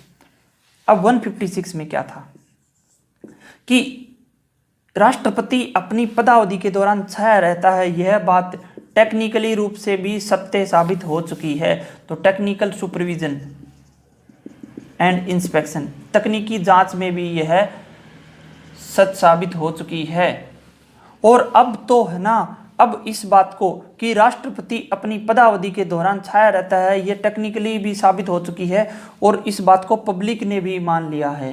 अब 156 में क्या था कि राष्ट्रपति अपनी पदावधि के दौरान छाया रहता है। यह बात टेक्निकली रूप से भी सत्य साबित हो चुकी है। तो टेक्निकल सुपरविजन एंड इंस्पेक्शन, तकनीकी जांच में भी यह सच साबित हो चुकी है। और अब तो है ना, अब इस बात को कि राष्ट्रपति अपनी पदावधि के दौरान छाया रहता है, यह टेक्निकली भी साबित हो चुकी है और इस बात को पब्लिक ने भी मान लिया है।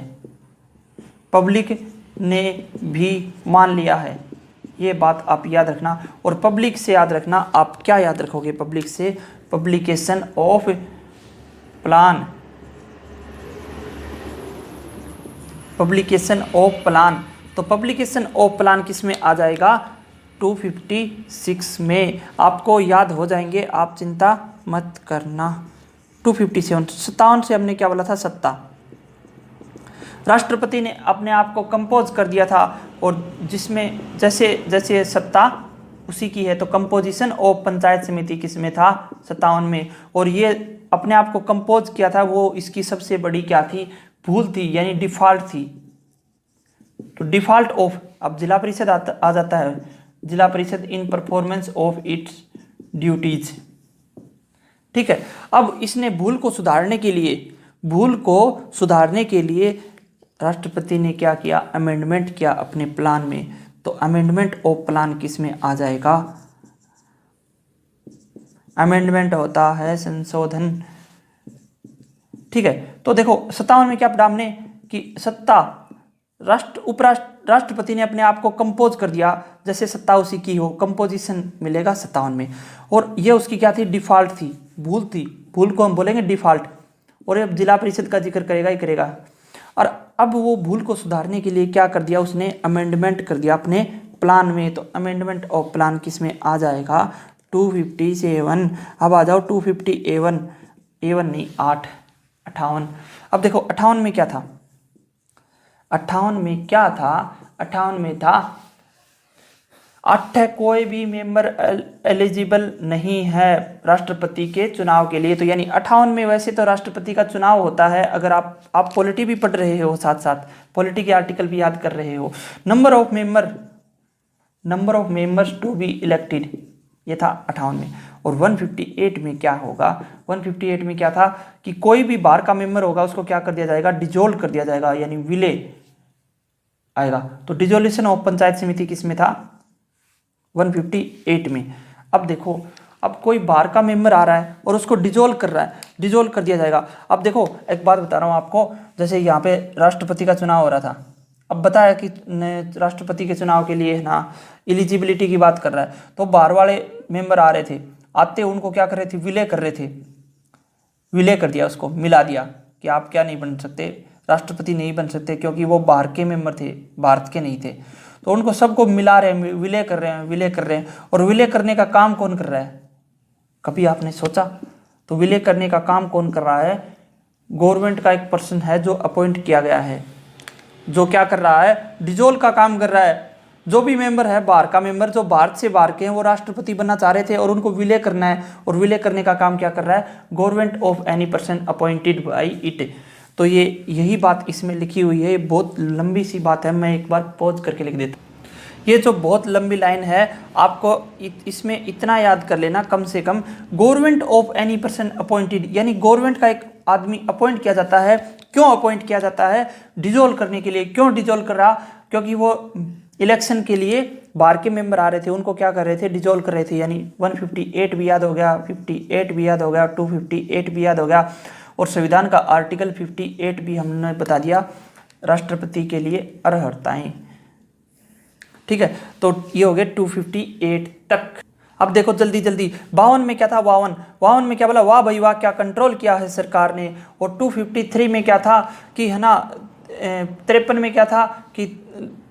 पब्लिक ने भी मान लिया है, ये बात आप याद रखना। और पब्लिक से याद रखना, आप क्या याद रखोगे पब्लिक से? Publication of plan, publication of plan. तो पब्लिकेशन ऑफ प्लान किस में आ जाएगा? 256 में। आपको याद हो जाएंगे, आप चिंता मत करना। 257, 57 से हमने क्या बोला था? सत्ता। राष्ट्रपति ने अपने आप को कंपोज कर दिया था, और जिसमें जैसे जैसे सत्ता उसी की है। तो कंपोजिशन ऑफ पंचायत समिति किस में था? 57 में। और ये अपने आप को कंपोज किया था, वो इसकी सबसे बड़ी क्या थी? भूल थी, यानी डिफॉल्ट थी। तो डिफॉल्ट ऑफ, अब जिला परिषद आ जाता है, जिला परिषद इन परफॉर्मेंस ऑफ इट्स ड्यूटीज। ठीक है। अब इसने भूल को सुधारने के लिए, भूल को सुधारने के लिए राष्ट्रपति ने क्या किया? अमेंडमेंट किया अपने प्लान में। तो अमेंडमेंट ऑफ प्लान किस में आ जाएगा? अमेंडमेंट होता है संशोधन। ठीक है। तो देखो 57 में क्या पढ़ा हमने कि सत्ता राष्ट्रपति ने अपने आप को कंपोज कर दिया, जैसे सत्ता उसी की हो, कंपोजिशन मिलेगा 57 में। और ये उसकी क्या थी? डिफॉल्ट थी, भूल थी। भूल को हम बोलेंगे डिफॉल्ट। और अब जिला परिषद का जिक्र करेगा ही करेगा। और अब वो भूल को सुधारने के लिए क्या कर दिया उसने? अमेंडमेंट कर दिया अपने प्लान में। तो अमेंडमेंट ऑफ प्लान किस में आ जाएगा? 257। अब आ जाओ 250A1, A1 नहीं 8, 58। अब देखो 58 में क्या था? 58 में क्या था? 58 में था 8 कोई भी मेंबर एलिजिबल नहीं है राष्ट्रपति के चुनाव के लिए। तो यानी 58 में वैसे तो राष्ट्रपति का चुनाव होता है। अगर आप पॉलिटी भी पढ़ रहे हो, साथ साथ पॉलिटी के आर्टिकल भी याद कर रहे हो। Number of members to be elected, ये था 58 में। और 158 में क्या होगा? 158 में क्या था कि कोई भी बार का मेंबर होगा उसको क्या कर दिया जाएगा? डिजोल्व कर दिया जाएगा, यानी विलय आएगा। तो डिजोल्यूशन ऑफ पंचायत समिति किस में था? 158 में। अब देखो, अब कोई बार का मेंबर आ रहा है और उसको डिजोल्व कर रहा है, डिजोल्व कर दिया जाएगा। अब देखो एक बात बता रहा हूँ आपको, जैसे यहाँ पे राष्ट्रपति का चुनाव हो रहा था, अब बताया कि राष्ट्रपति के चुनाव के लिए है ना एलिजिबिलिटी की बात कर रहा है, तो बाहर वाले मेंबर आ रहे थे, आते उनको क्या कर रहे थे, विलय कर रहे थे, विलय कर दिया, उसको मिला दिया कि आप क्या नहीं बन सकते, राष्ट्रपति नहीं बन सकते, क्योंकि वो बाहर के मेंबर थे, भारत के नहीं थे। तो उनको सबको मिला रहे हैं, विलय कर रहे हैं, विलय कर रहे हैं। और विलय करने का काम कौन कर रहा है, कभी आपने सोचा? तो विलय करने का काम कौन कर रहा है? गवर्नमेंट का एक पर्सन है जो अपॉइंट किया गया है, जो क्या कर रहा है, डिजोल्व का काम कर रहा है। जो भी मेंबर है, बाहर का मेंबर जो भारत से बाहर के हैं, वो राष्ट्रपति बनना चाह रहे थे और उनको विलय करना है, और विलय करने का काम क्या कर रहा है, government of any person appointed by it. तो ये यही बात इसमें लिखी हुई है। ये बहुत लंबी सी बात है, मैं एक बार पॉज करके लिख देता हूँ। ये जो बहुत लंबी लाइन है, आपको इसमें इतना याद कर लेना कम से कम, government of any person appointed, यानी गवर्नमेंट का एक आदमी अपॉइंट किया जाता है। क्यों अपॉइंट किया जाता है? डिजोल्व करने के लिए। क्यों डिजोल्व कर रहा? क्योंकि वो इलेक्शन के लिए बाहर के मेंबर आ रहे थे, उनको क्या कर रहे थे, डिजोल्व कर रहे थे। यानी 158 भी याद हो गया, 58 भी याद हो गया, 258 भी याद हो गया, और संविधान का आर्टिकल 58 भी हमने बता दिया, राष्ट्रपति के लिए अर्हताएं। ठीक है, तो ये हो गया 258 तक। अब देखो जल्दी जल्दी, 52 में क्या था, 52 में क्या बोला, वाह भाई वाह, क्या कंट्रोल किया है सरकार ने। और 253 में क्या था कि है ना, 53 में क्या था कि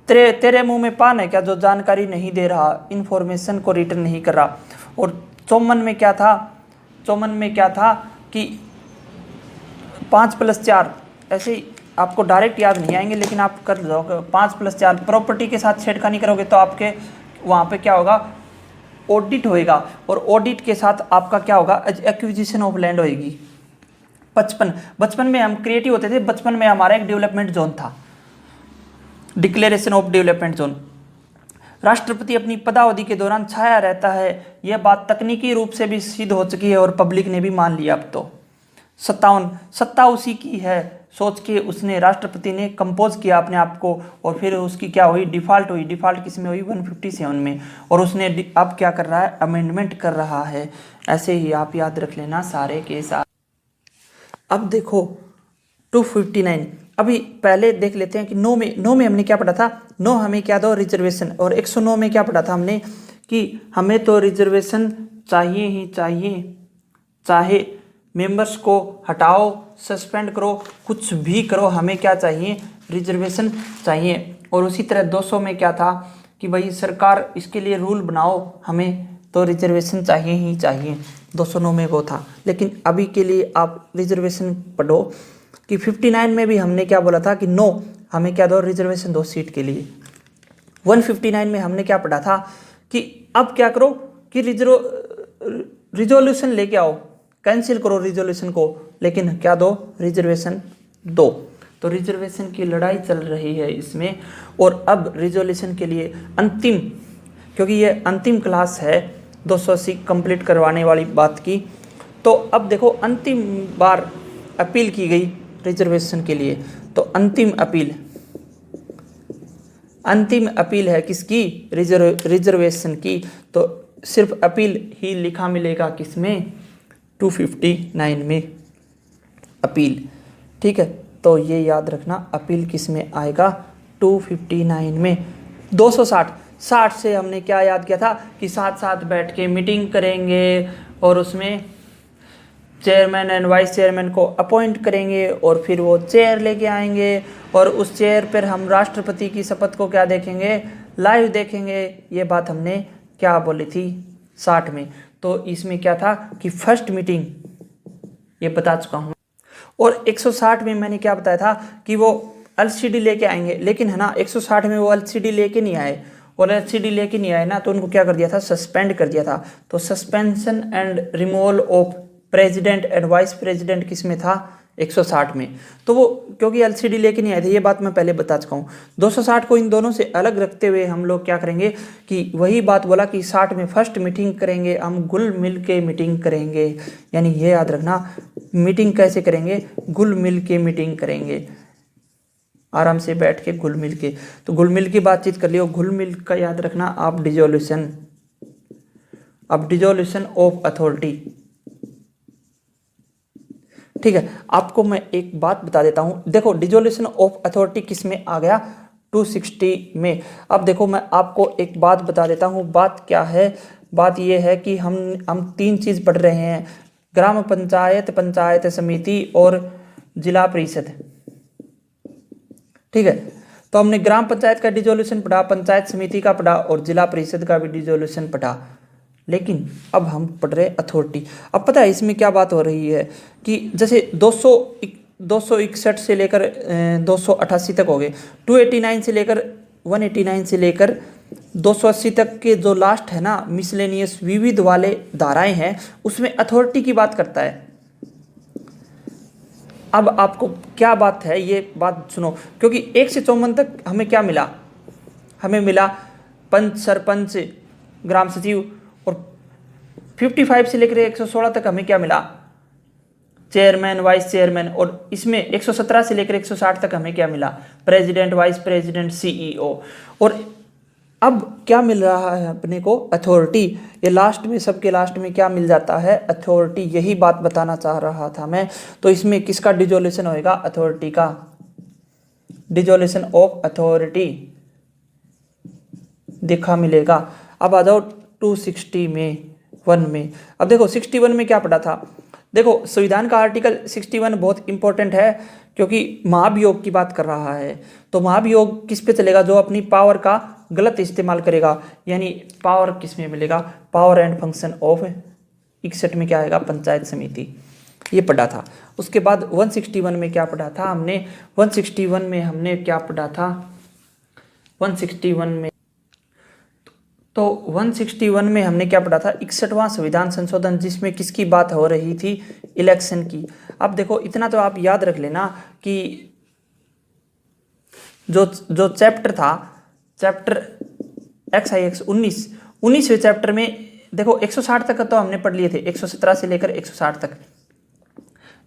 तेरे मुंह में पान है क्या, जो जानकारी नहीं दे रहा, इंफॉर्मेशन को रिटर्न नहीं कर रहा। और 54 में क्या था, 54 में क्या था कि 5+4, ऐसे ही आपको डायरेक्ट याद नहीं आएंगे, लेकिन आप कर जाओगे। 5+4 प्रॉपर्टी के साथ छेड़खानी करोगे तो आपके वहाँ पे क्या होगा, ऑडिट होएगा, और ऑडिट के साथ आपका क्या होगा, एक्विजिशन ऑफ लैंड होएगी। 55 में हम क्रिएटिव होते थे, 55 में हमारा एक डेवलपमेंट जोन था, डिक्लेरेशन ऑफ डेवलपमेंट जोन। राष्ट्रपति अपनी पदावधि के दौरान छाया रहता है, यह बात तकनीकी रूप से भी सिद्ध हो चुकी है और पब्लिक ने भी मान लिया। अब तो 57 सत्ता उसी की है, सोच के उसने, राष्ट्रपति ने कंपोज किया अपने आप को, और फिर उसकी क्या हुई, डिफॉल्ट हुई। डिफॉल्ट किस में हुई, 157 में। और उसने अब क्या कर रहा है, अमेंडमेंट कर रहा है। ऐसे ही आप याद रख लेना सारे के साथ। अब देखो 259, अभी पहले देख लेते हैं कि 9 में हमने क्या पढ़ा था, 9 हमें क्या दो, रिजर्वेशन। और 109 में क्या पढ़ा था हमने कि हमें तो रिजर्वेशन चाहिए ही चाहिए, चाहे मेंबर्स को हटाओ, सस्पेंड करो, कुछ भी करो, हमें क्या चाहिए, रिजर्वेशन चाहिए। और उसी तरह 200 में क्या था कि भाई सरकार इसके लिए रूल बनाओ, हमें तो रिजर्वेशन चाहिए ही चाहिए, 209 में वो था। लेकिन अभी के लिए आप रिजर्वेशन पढ़ो कि 59 में भी हमने क्या बोला था कि नो, हमें क्या दो, रिजर्वेशन दो सीट के लिए। 159 में हमने क्या पढ़ा था कि अब क्या करो कि रिजोल्यूशन लेके आओ, कैंसिल करो रिजोल्यूशन को, लेकिन क्या दो, रिजर्वेशन दो। तो रिजर्वेशन की लड़ाई चल रही है इसमें। और अब रिजोल्यूशन के लिए अंतिम, क्योंकि ये अंतिम क्लास है 280 कंप्लीट करवाने वाली बात की, तो अब देखो अंतिम बार अपील की गई रिजर्वेशन के लिए। तो अंतिम अपील है किसकी, रिजर्वेशन की। तो सिर्फ अपील ही लिखा मिलेगा किसमें, 259 में अपील। ठीक है, तो ये याद रखना, अपील किस में आएगा, 259 में। 260 से हमने क्या याद किया था कि साथ बैठ के मीटिंग करेंगे, और उसमें चेयरमैन एंड वाइस चेयरमैन को अपॉइंट करेंगे, और फिर वो चेयर लेके आएंगे, और उस चेयर पर हम राष्ट्रपति की शपथ को क्या देखेंगे, लाइव देखेंगे। ये बात हमने क्या बोली थी, 60 में। तो इसमें क्या था कि फर्स्ट मीटिंग, ये बता चुका हूँ। और 160 में मैंने क्या बताया था कि वो एलसीडी लेके आएंगे, लेकिन है ना 160 में वो एलसीडी लेके नहीं आए, और एलसीडी लेके नहीं आए ना, तो उनको क्या कर दिया था, सस्पेंड कर दिया था। तो suspension and removal of president and vice president किस में था, 160 में। तो वो क्योंकि एलसीडी लेके नहीं आए थे, ये बात मैं पहले बता चुका हूँ। 260 को इन दोनों से अलग रखते हुए हम लोग क्या करेंगे कि वही बात बोला कि 60 में फर्स्ट मीटिंग करेंगे, हम घुल मिल के मीटिंग करेंगे। यानी ये याद रखना, मीटिंग कैसे करेंगे, घुल मिल के मीटिंग करेंगे, आराम से बैठ के घुल मिल के। तो घुल मिल की बातचीत कर लियो, घुल मिल का याद रखना आप डिजोल्यूशन, अब डिजोल्यूशन ऑफ अथॉरिटी। ठीक है, आपको मैं एक बात बता देता हूं, देखो डिजोल्यूशन ऑफ अथॉरिटी किस में आ गया, 260 में। अब देखो मैं आपको एक बात बता देता हूँ, बात क्या है। बात ये है कि हम तीन चीज़ पढ़ रहे हैं, ग्राम पंचायत, पंचायत समिति और जिला परिषद। ठीक है, तो हमने ग्राम पंचायत का डिसोल्यूशन पढ़ा, पंचायत समिति का पढ़ा और जिला परिषद का भी डिसोल्यूशन पढ़ा। लेकिन अब हम पढ़ रहे अथॉरिटी। अब पता है इसमें क्या बात हो रही है कि जैसे 261 से लेकर 288 तक हो गए, 289 से लेकर 189 से लेकर 280 तक के जो लास्ट है ना मिसलेनियस विविध वाले धाराएं हैं, उसमें अथॉरिटी की बात करता है। अब आपको क्या बात है ये बात सुनो, क्योंकि 1 से 54 तक हमें क्या मिला, हमें मिला पंच, सरपंच, ग्राम सचिव, और 55 से लेकर 116 तक हमें क्या मिला, चेयरमैन, वाइस चेयरमैन, और इसमें 117 से लेकर 160 तक हमें क्या मिला, प्रेसिडेंट, वाइस प्रेसिडेंट, सीईओ। और अब क्या मिल रहा है अपने को, अथॉरिटी। ये लास्ट में, सबके लास्ट में क्या मिल जाता है, अथॉरिटी। यही बात बताना चाह रहा था मैं। तो इसमें किसका डिसोल्यूशन होएगा, अथॉरिटी का, डिसोल्यूशन ऑफ अथॉरिटी दिखा मिलेगा। अब आ जाओ 260 में 1 में। अब देखो 61 में क्या पढ़ा था, देखो संविधान का आर्टिकल 61 बहुत इंपॉर्टेंट है, क्योंकि महाभियोग की बात कर रहा है। तो महाभियोग किस पे चलेगा, जो अपनी पावर का गलत इस्तेमाल करेगा, यानी पावर किस में मिलेगा, पावर एंड फंक्शन ऑफ 61 में क्या आएगा, पंचायत समिति। ये पढ़ा था। उसके बाद 161 में क्या पढ़ा था हमने, 161 में हमने क्या पढ़ा था, 161 में, तो 161 में हमने क्या पढ़ा था, 61वां संविधान संशोधन, जिसमें किसकी बात हो रही थी, इलेक्शन की। अब देखो इतना तो आप याद रख लेना कि जो चैप्टर था, चैप्टर XIX 19वें चैप्टर में देखो 160 तक तो हमने पढ़ लिए थे, 117 से लेकर 160 तक,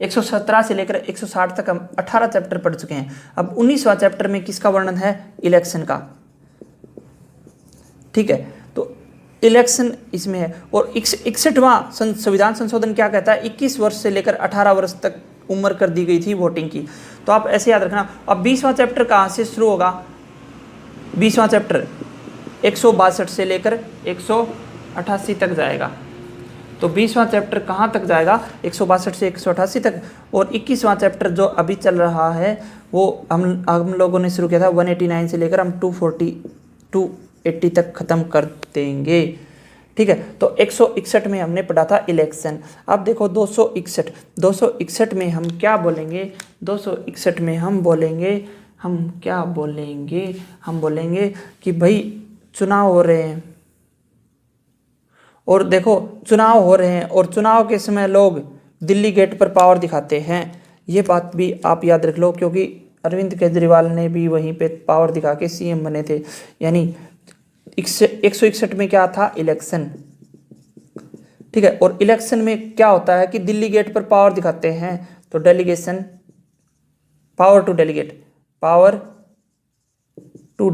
117 से लेकर 160 तक हम 18 चैप्टर पढ़ चुके हैं। अब 19वां चैप्टर में किसका वर्णन है, इलेक्शन का। ठीक है, तो इलेक्शन इसमें है। और 61वां संविधान संशोधन क्या कहता है, 21 वर्ष से लेकर 18 वर्ष तक उम्र कर दी गई थी वोटिंग की। तो आप ऐसे याद रखना। अब 20वां चैप्टर कहाँ से शुरू होगा, 20वां चैप्टर 162 से लेकर 188 तक जाएगा। तो 20वां चैप्टर कहाँ तक जाएगा, 162 से 188 तक। और 21वां चैप्टर जो अभी चल रहा है वो हम लोगों ने शुरू किया था 189 से लेकर हम 280 तक खत्म कर देंगे। ठीक है, तो 161 में हमने पढ़ा था इलेक्शन। अब देखो 261 में हम क्या बोलेंगे, 261 में हम क्या बोलेंगे, हम बोलेंगे कि भाई चुनाव हो रहे हैं, और देखो चुनाव हो रहे हैं और चुनाव के समय लोग दिल्ली गेट पर पावर दिखाते हैं। ये बात भी आप याद रख लो, क्योंकि अरविंद केजरीवाल ने भी वहीं पे पावर दिखा के सीएम बने थे। यानी 161 में क्या था, इलेक्शन। ठीक है, और इलेक्शन में क्या होता है कि दिल्ली गेट पर पावर दिखाते हैं, तो delegation, power to delegate, power to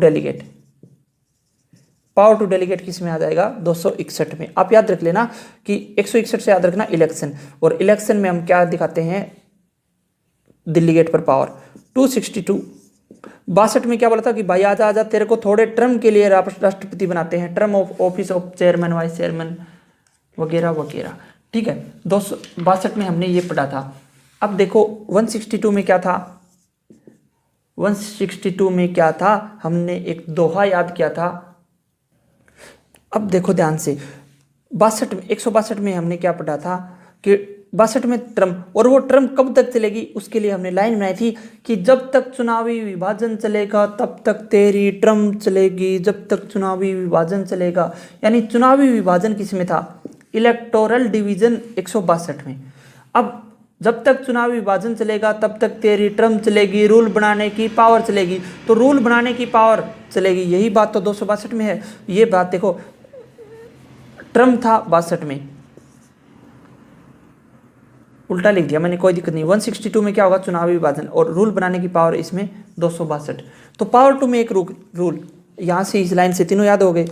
delegate किस में आ जाएगा, 261 में। आप याद रख लेना कि 161 से याद रखना इलेक्शन, और इलेक्शन में हम क्या दिखाते हैं, दिल्ली गेट पर पावर। 62 में क्या बोला था कि भाई आजा आजा, तेरे को थोड़े टर्म के लिए राष्ट्रपति बनाते हैं, term of office of chairman, vice chairman वगैरह वगैरह। ठीक है, 262 में हमने ये पढ़ा था। अब देखो 162 में क्या था, 162 में क्या था, हमने एक दोहा याद किया था। अब देखो ध्यान से, 162 में हमने क्या पढ़ा था कि 62 में टर्म, और वो टर्म कब तक चलेगी, उसके लिए हमने लाइन बनाई थी कि जब तक चुनावी विभाजन चलेगा तब तक तेरी टर्म चलेगी, जब तक चुनावी विभाजन चलेगा। यानी चुनावी विभाजन किस में था, इलेक्टोरल डिवीजन 162 में। अब जब तक चुनावी विभाजन चलेगा तब तक तेरी टर्म चलेगी, रूल बनाने की पावर चलेगी, तो रूल बनाने की पावर चलेगी, यही बात तो 262 में है। ये बात देखो, टर्म था 62 में, उल्टा लिख दिया मैंने, कोई दिक्कत नहीं। 162 में क्या होगा, चुनावी विभाजन, और रूल बनाने की पावर इसमें 262। तो पावर टू में एक रूल, यहां से इस लाइन से तीनों याद हो गए,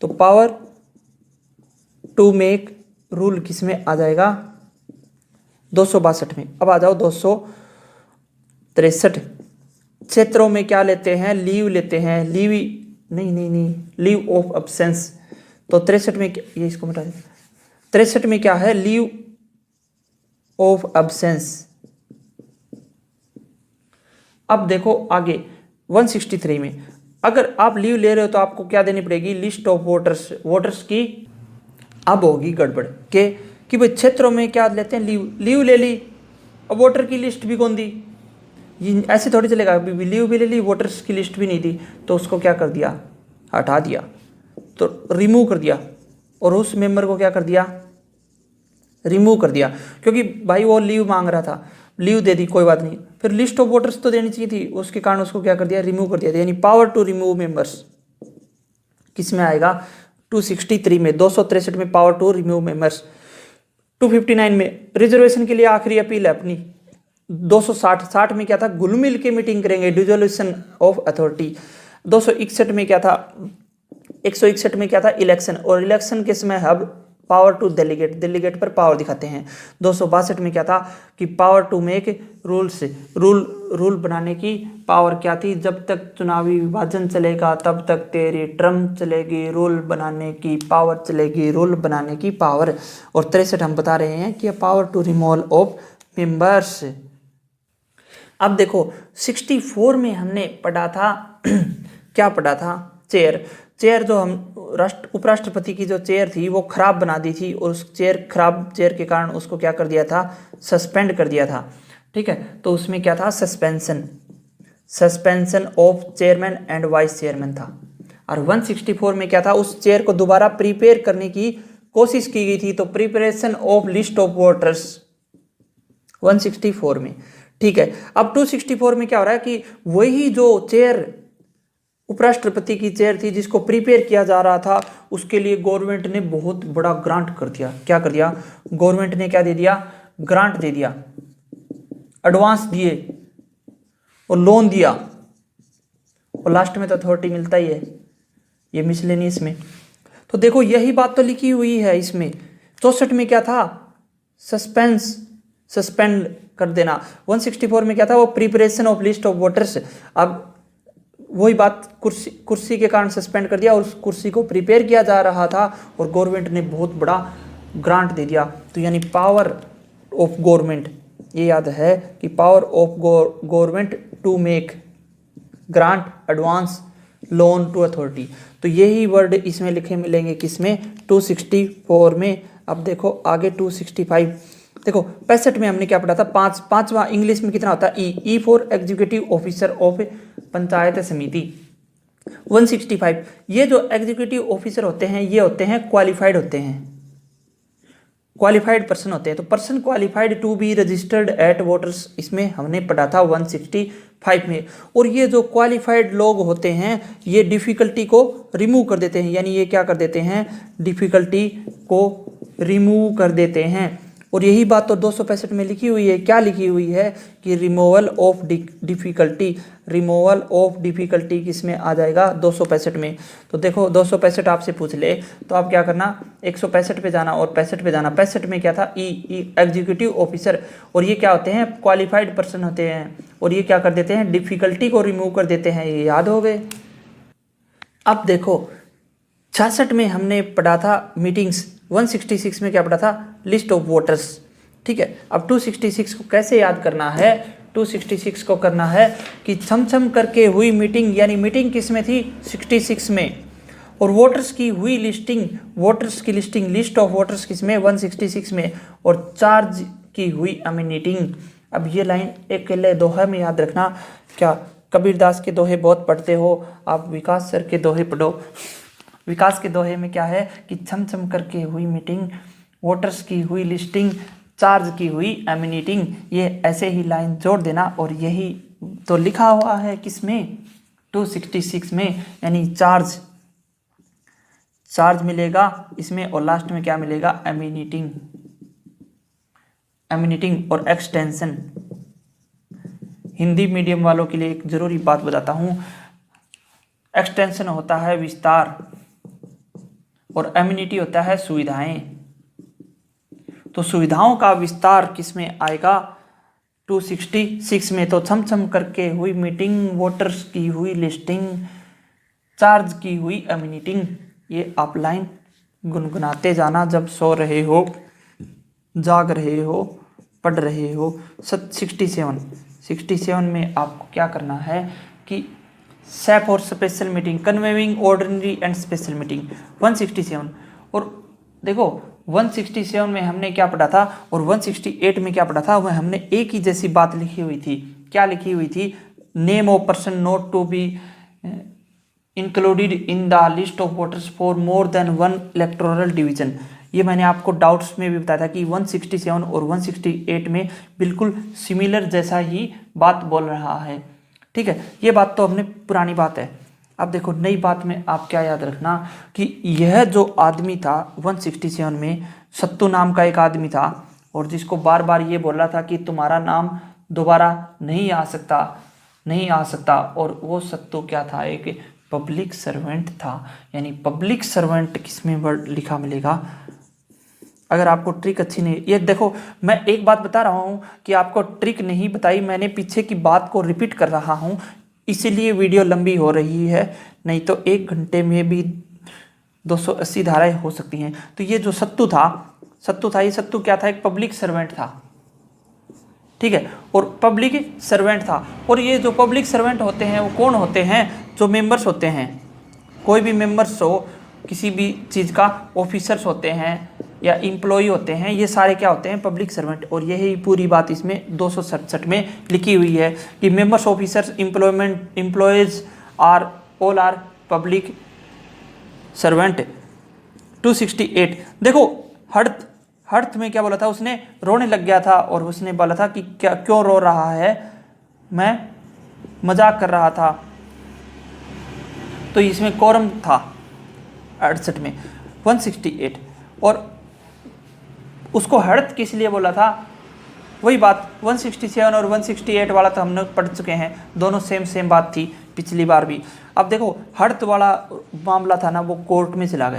तो पावर टू में एक रूल किस में आ जाएगा, 262 में। अब आ जाओ 263, क्षेत्रों में क्या लेते हैं, लीव लेते हैं, लीव नहीं लीव ऑफ एब्सेंस। तो 63 में ये इसको मिटा दें, 63 में क्या है, लीव ऑफ एब्सेंस। अब देखो आगे 163 में अगर आप लीव ले रहे हो तो आपको क्या देनी पड़ेगी, लिस्ट ऑफ वोटर्स की। अब होगी गड़बड़ के कि भाई क्षेत्रों में क्या लेते हैं, लीव ले ली, अब वोटर की लिस्ट भी कौन दी, ये ऐसे थोड़ी चलेगा, लीव भी ले ली, वोटर्स की लिस्ट भी नहीं दी, तो उसको क्या कर दिया, हटा दिया, तो रिमूव कर दिया, और उस मेंबर को क्या कर दिया, रिमूव कर दिया, क्योंकि भाई वो लीव मांग रहा था, लीव दे दी, कोई बात नहीं, फिर लिस्ट ऑफ वोटर्स तो देनी चाहिए थी, उसके कारण उसको क्या कर दिया, रिमूव कर दिया। यानी पावर टू रिमूव मेंबर्स किस में आएगा, 263 में, 263 में पावर टू रिमूव मेंबर्स। 259 में रिजर्वेशन के लिए आखिरी अपील है अपनी। 260 में क्या था, घुल मिल के मीटिंग करेंगे, डिसोल्यूशन ऑफ अथॉरिटी। 261 में क्या था, 161 में क्या था, इलेक्शन, और इलेक्शन के समय अब पावर टू डेलीगेट पर पावर दिखाते हैं। 262 में क्या था कि power to make rules, rule बनाने की पावर क्या थी, जब तक चुनावी विभाजन चलेगा तब तक तेरी टर्म चलेगी, रूल बनाने की पावर चलेगी, रूल बनाने की पावर। और 63 हम बता रहे हैं कि power to removal of members. अब देखो 64 में हमने पढ़ा था क्या पढ़ा था, चेयर जो हम उपराष्ट्रपति की जो चेयर थी वो खराब बना दी थी, और उस खराब चेयर के कारण उसको क्या कर दिया था, सस्पेंड कर दिया था। ठीक है, तो उसमें क्या था, suspension of chairman and vice chairman था। और 164 में क्या था, उस चेयर को दोबारा प्रिपेयर करने की कोशिश की गई थी, तो preparation of list of voters 164 में। ठीक है, अब 264 में क्या हो रहा है कि वही जो चेयर उपराष्ट्रपति की चेयर थी जिसको प्रिपेयर किया जा रहा था, उसके लिए गवर्नमेंट ने बहुत बड़ा ग्रांट कर दिया। क्या कर दिया, गवर्नमेंट ने क्या दे दिया, ग्रांट दे दिया, एडवांस दिए और लोन दिया, और लास्ट में तो अथॉरिटी मिलता ही है, ये मिसलेनियस में। तो देखो यही बात तो लिखी हुई है इसमें। 64 में क्या था, सस्पेंड कर देना। 164 में क्या था, वो preparation of list of voters. अब वही बात, कुर्सी के कारण सस्पेंड कर दिया, और उस कुर्सी को प्रिपेयर किया जा रहा था और गवर्नमेंट ने बहुत बड़ा ग्रांट दे दिया। तो यानी पावर ऑफ गवर्नमेंट, ये याद है कि power of government to make grant, advance, loan to authority. तो यही वर्ड इसमें लिखे मिलेंगे किसमें, 264 में। अब देखो आगे 265, देखो 65 में हमने क्या पढ़ा था, पांचवा इंग्लिश में कितना होता है, E for executive officer of panchayat समिति। 165, ये जो एग्जीक्यूटिव ऑफिसर होते हैं ये होते हैं क्वालिफाइड होते हैं, क्वालिफाइड पर्सन होते हैं। तो person qualified to be registered at voters, इसमें हमने पढ़ा था 165 में। और ये जो क्वालिफाइड लोग होते हैं ये डिफिकल्टी को रिमूव कर देते हैं, यानी ये क्या कर देते हैं, डिफिकल्टी को रिमूव कर देते हैं। और यही बात तो 265 में लिखी हुई है, क्या लिखी हुई है कि रिमूवल ऑफ डिफिकल्टी किस में आ जाएगा, 265 में। तो देखो 265 आपसे पूछ ले तो आप क्या करना, 165 पे जाना और 65 पे जाना। 65 में क्या था, ई एग्जीक्यूटिव ऑफिसर, और ये क्या होते हैं, क्वालिफाइड पर्सन होते हैं, और ये क्या कर देते हैं, डिफिकल्टी को रिमूव कर देते हैं। ये याद हो गए। अब देखो 66 में हमने पढ़ा था मीटिंग्स, 166 में क्या पढ़ा था, लिस्ट ऑफ वोटर्स। ठीक है, अब 266 को कैसे याद करना है, 266 को करना है कि छम करके हुई मीटिंग, यानी मीटिंग किस में थी, 66 में, और वोटर्स की हुई लिस्टिंग, वोटर्स की लिस्टिंग, लिस्ट ऑफ वोटर्स किस में, 166 में, और चार्ज की हुई मीटिंग। अब ये लाइन एक के दोहे में याद रखना। क्या कबीरदास के दोहे बहुत पढ़ते हो आप, विकास सर के दोहे पढ़ो। विकास के दोहे में क्या है कि छम करके हुई मीटिंग, वोटर्स की हुई लिस्टिंग, चार्ज की हुई एमिनेटिंग। ये ऐसे ही लाइन जोड़ देना, और यही तो लिखा हुआ है किसमें, 266 में, यानी चार्ज मिलेगा इसमें, और लास्ट में क्या मिलेगा, एमिनेटिंग और एक्सटेंशन। हिंदी मीडियम वालों के लिए एक जरूरी बात बताता हूँ, एक्सटेंशन होता है विस्तार और एमिनिटी होता है सुविधाएं। तो सुविधाओं का विस्तार किस में आएगा, 266 में तो छम छम करके हुई मीटिंग, वोटर्स की हुई लिस्टिंग, चार्ज की अ मीटिंग। ये आप लाइन गुनगुनाते जाना जब सो रहे हो, जाग रहे हो, पढ़ रहे हो। 67 में आपको क्या करना है कि सेप और special meeting, convening ordinary and special meeting. 167 और देखो 167 में हमने क्या पढ़ा था और 168 में क्या पढ़ा था, वह हमने एक ही जैसी बात लिखी हुई थी। क्या लिखी हुई थी? Name of person not to be included in the list of voters for more than one electoral division. ये मैंने आपको डाउट्स में भी बताया था कि 167 और 168 में बिल्कुल सिमिलर जैसा ही बात बोल रहा है। ठीक है, ये बात तो हमने पुरानी बात है। अब देखो नई बात में आप क्या याद रखना कि यह जो आदमी था 167 में, सत्तू नाम का एक आदमी था और जिसको बार बार ये बोल रहा था कि तुम्हारा नाम दोबारा नहीं आ सकता। और वो सत्तू क्या था? एक पब्लिक सर्वेंट था। यानी पब्लिक सर्वेंट किसमें वर्ड लिखा मिलेगा? अगर आपको ट्रिक अच्छी नहीं, ये देखो मैं एक बात बता रहा हूँ कि आपको ट्रिक नहीं बताई, मैंने पीछे की बात को रिपीट कर रहा हूँ, इसीलिए वीडियो लंबी हो रही है। नहीं तो 1 घंटे में भी 280 धाराएं हो सकती हैं। तो ये जो सत्तू था, ये सत्तू क्या था? एक पब्लिक सर्वेंट था। ठीक है, और पब्लिक सर्वेंट था। और ये जो पब्लिक सर्वेंट होते हैं वो कौन होते हैं? जो मेंबर्स होते हैं, कोई भी मेंबर्स हो किसी भी चीज़ का, ऑफिसर्स होते हैं या इम्प्लॉय होते हैं, ये सारे क्या होते हैं? Public servant. और यही पूरी बात इसमें 267 में लिखी हुई है कि members, officers, employees are all are public servant. 268 देखो हर्थ में क्या बोला था उसने? रोने लग गया था और उसने बोला था कि क्या क्यों रो रहा है, मैं मजाक कर रहा था। तो इसमें कोरम था 68 में 168। और उसको हर्थ किस लिए बोला था? वही बात 167 और 168 वाला तो हमने पढ़ चुके हैं, दोनों सेम बात थी पिछली बार भी। अब देखो हर्थ वाला मामला था ना, वो कोर्ट में चला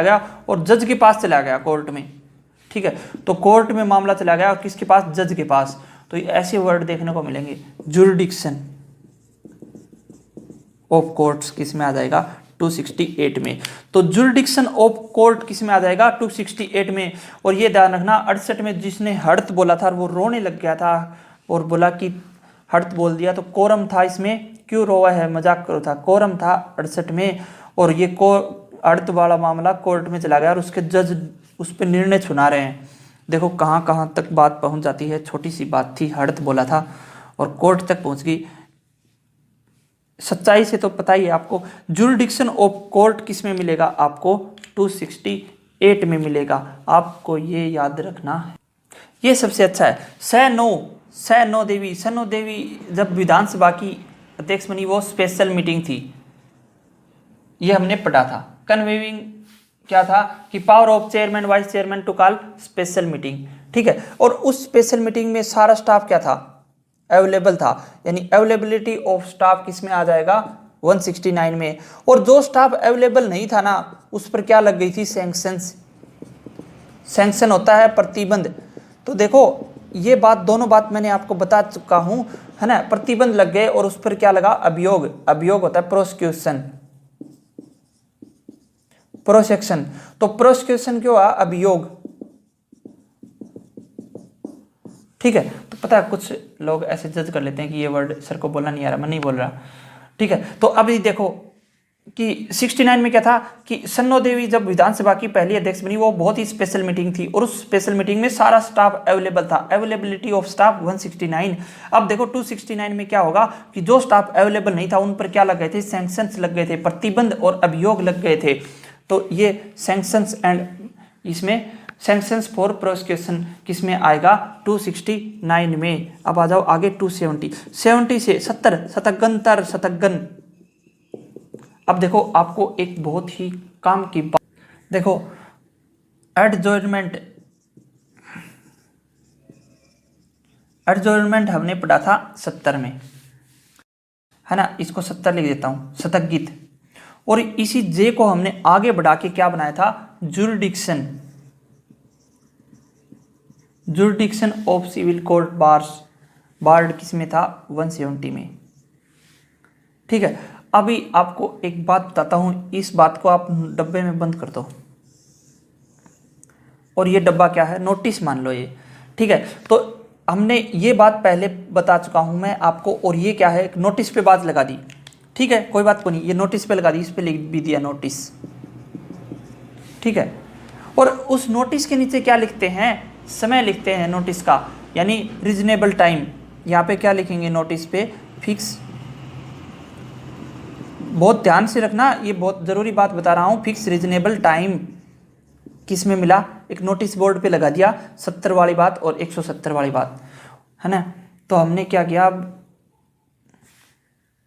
गया और जज के पास चला गया कोर्ट में। ठीक है, तो कोर्ट में मामला चला गया और किसके पास? जज के पास। तो ऐसे वर्ड देखने को मिलेंगे। जुरिडिक्शन ऑफ कोर्ट्स किस में आ जाएगा? 268 में। तो जुरिडिक्शन ऑफ कोर्ट किस में आ जाएगा? 268 में। और ये ध्यान रखना 68 में जिसने हर्थ बोला था वो रोने लग गया था और बोला कि हर्थ बोल दिया, तो कोरम था इसमें। क्यों रोवा है, मजाक करो था, कोरम था 68 में। और ये अर्थ वाला मामला कोर्ट में चला गया और उसके जज उस पर निर्णय सुना रहे हैं। देखो कहाँ कहाँ तक बात पहुँच जाती है। छोटी सी बात थी, हर्थ बोला था और कोर्ट तक पहुँच गई। सच्चाई से तो पता ही है आपको। जुरिडिक्शन ऑफ कोर्ट किस में मिलेगा? आपको 268 में मिलेगा। आपको ये याद रखना है, ये सबसे अच्छा है। सैनो देवी जब विधानसभा की अध्यक्ष बनी, वो स्पेशल मीटिंग थी, ये हमने पढ़ा था। कन्वेविंग क्या था कि power of chairman vice chairman to call special meeting. ठीक है, और उस स्पेशल मीटिंग में सारा स्टाफ क्या था? अवेलेबल था। यानी अवेलेबिलिटी ऑफ स्टाफ किस में आ जाएगा? 169 में। और जो स्टाफ अवेलेबल नहीं था ना, उस पर क्या लग गई थी? सैंक्शन होता है प्रतिबंध। तो देखो ये बात, दोनों बात मैंने आपको बता चुका हूं, है ना। प्रतिबंध लग गए और उस पर क्या लगा? अभियोग होता है प्रोसेक्शन। तो प्रोसिक्यूशन क्यों हुआ? अभियोग। ठीक है, तो पता है कुछ लोग ऐसे जज कर लेते हैं कि ये वर्ड सर को बोलना नहीं आ रहा, मैं नहीं बोल रहा। ठीक है, तो अभी देखो कि 69 में क्या था कि सन्नो देवी जब विधानसभा की पहली अध्यक्ष बनी, वो बहुत ही स्पेशल मीटिंग थी और उस स्पेशल मीटिंग में सारा स्टाफ अवेलेबल था। Availability of staff 169। अब देखो 269 में क्या होगा कि जो स्टाफ अवेलेबल नहीं था उन पर क्या लग गए थे? सैंक्शंस लग गए थे, प्रतिबंध और अभियोग लग गए थे। तो ये सैंक्शंस एंड इसमें सैंक्शंस फॉर प्रोसिक्यूशन किस में आएगा? 269 में। अब आ जाओ आगे 270 से 70 शतगन। अब देखो आपको एक बहुत ही काम की बात, देखो एडजॉर्नमेंट हमने पढ़ा था 70 में, है ना। इसको 70 लिख देता हूं, स्थगित। और इसी जे को हमने आगे बढ़ा के क्या बनाया था? Jurisdiction. Jurisdiction of civil court barred किस में था? 170 में। ठीक है, अभी आपको एक बात बताता हूं, इस बात को आप डब्बे में बंद कर दो। और ये डब्बा क्या है? नोटिस मान लो ये। ठीक है, तो हमने ये बात पहले बता चुका हूं मैं आपको, और ये क्या है? एक नोटिस पे बात लगा दी। ठीक है, कोई बात को नहीं, ये नोटिस पे लगा दी, इस पे लिख भी दिया नोटिस। ठीक है, और उस नोटिस के नीचे क्या लिखते हैं? समय लिखते हैं नोटिस का, यानी रीजनेबल टाइम। यहाँ पे क्या लिखेंगे नोटिस पे? फिक्स। बहुत ध्यान से रखना, ये बहुत ज़रूरी बात बता रहा हूँ। फिक्स रीजनेबल टाइम किस में मिला? एक नोटिस बोर्ड पे लगा दिया, 70 वाली बात और 170 वाली बात, है ना। तो हमने क्या किया, अब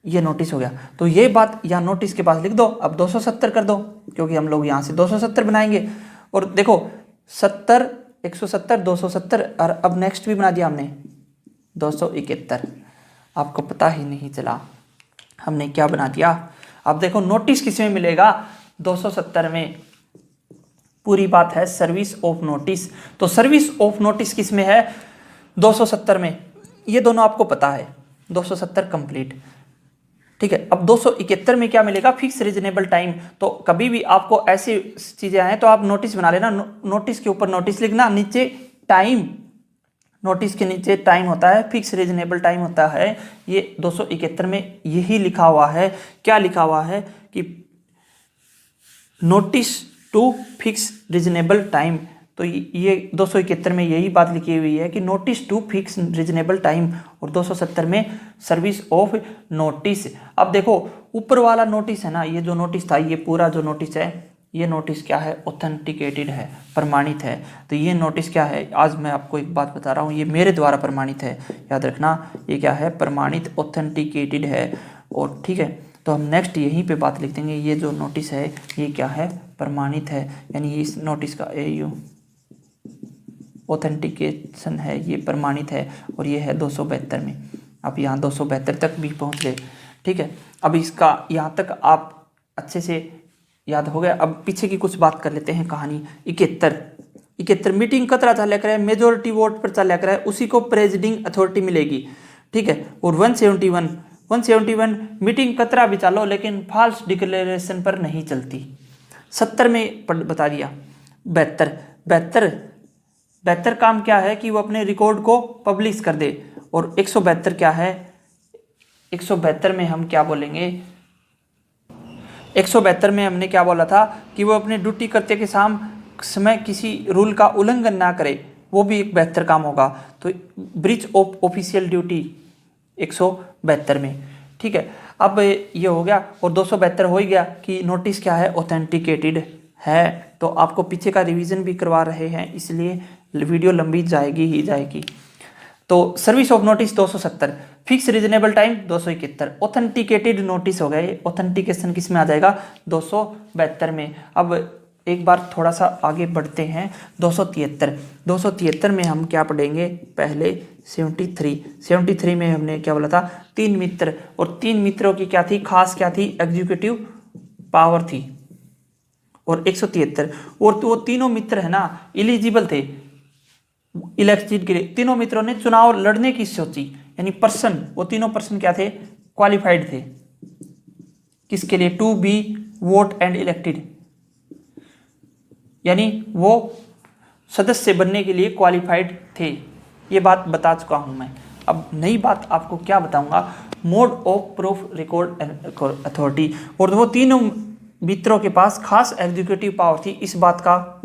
ये नोटिस हो गया, तो ये बात यहाँ नोटिस के पास लिख दो। अब 270 कर दो, क्योंकि हम लोग यहाँ से 270 बनाएंगे। और देखो 70, 170, 270, और अब नेक्स्ट भी बना दिया हमने 271। आपको पता ही नहीं चला हमने क्या बना दिया। अब देखो नोटिस किस में मिलेगा? 270 में। पूरी बात है सर्विस ऑफ नोटिस। तो सर्विस ऑफ नोटिस किस में है? 270 में। ये दोनों आपको पता है, 270 कंप्लीट। ठीक है, अब 271 में क्या मिलेगा? Fix reasonable time. तो कभी भी आपको ऐसी चीजें आए तो आप नोटिस बना लेना, नोटिस के ऊपर नोटिस लिखना, नीचे टाइम, नोटिस के नीचे टाइम होता है, फिक्स रीजनेबल टाइम होता है। ये 271 में यही लिखा हुआ है। क्या लिखा हुआ है कि notice to fix reasonable time. तो ये 271 में यही बात लिखी हुई है कि notice to fix reasonable time, और 270 में सर्विस ऑफ नोटिस। अब देखो ऊपर वाला नोटिस है ना, ये जो नोटिस था, ये पूरा जो नोटिस है, ये नोटिस क्या है? ऑथेंटिकेटेड है, प्रमाणित है। तो ये नोटिस क्या है? आज मैं आपको एक बात बता रहा हूँ, ये मेरे द्वारा प्रमाणित है, याद रखना। ये क्या है? प्रमाणित, ऑथेंटिकेटेड है। और ठीक है, तो हम नेक्स्ट यहीं पे बात लिख देंगे, ये जो नोटिस है ये क्या है? प्रमाणित है, यानी इस नोटिस का AU ऑथेंटिकेशन है, ये प्रमाणित है। और ये है 272 में। अब यहाँ 272 तक भी पहुँच गए। ठीक है, अब इसका यहाँ तक आप अच्छे से याद हो गया। अब पीछे की कुछ बात कर लेते हैं कहानी। 71 मीटिंग कतरा चल कर मेजोरिटी वोट पर चल कर उसी को प्रेसिडिंग अथॉरिटी मिलेगी। ठीक है, और 171 मीटिंग कतरा भी चालो लेकिन फॉल्स डिक्लेरेशन पर नहीं चलती। 70 में बता दिया। 72 काम क्या है कि वो अपने रिकॉर्ड को पब्लिश कर दे। और 172 क्या है? 172 में हम क्या बोलेंगे? 172 में हमने क्या बोला था कि वो अपने ड्यूटी करते के समय किसी रूल का उल्लंघन ना करे, वो भी एक बेहतर काम होगा। तो ब्रीच ऑफ ऑफिशियल ड्यूटी 172 में। ठीक है, अब ये हो गया। और 272 हो ही गया कि नोटिस क्या है? ऑथेंटिकेटेड है। तो आपको पीछे का रिवीजन भी करवा रहे हैं, इसलिए वीडियो लंबी जाएगी ही जाएगी। तो service of notice 270, fix reasonable time 271, authenticated notice हो गए। ऑथेंटिकेशन किस में आ जाएगा? 272 में। अब एक बार थोड़ा सा आगे बढ़ते हैं। 273 में हम क्या पढ़ेंगे? पहले 73 में हमने क्या बोला था? 3 मित्र, और 3 मित्रों की क्या थी? खास क्या थी? एग्जीक्यूटिव पावर थी। और 173, और तो वो तीनों मित्र है ना, एलिजिबल थे इलेक्शन के लिए। तीनों मित्रों ने चुनाव लड़ने की सोची, यानी पर्सन, वो तीनों पर्सन क्या थे? क्वालिफाइड थे। किसके लिए? To be vote and elected, यानी वो सदस्य बनने के लिए क्वालिफाइड थे। ये बात बता चुका हूं मैं। अब नई बात आपको क्या बताऊंगा? Mode of proof record authority. और वो तीनों मित्रों के पास खास एग्जीक्यूटिव पावर थी। इस बात का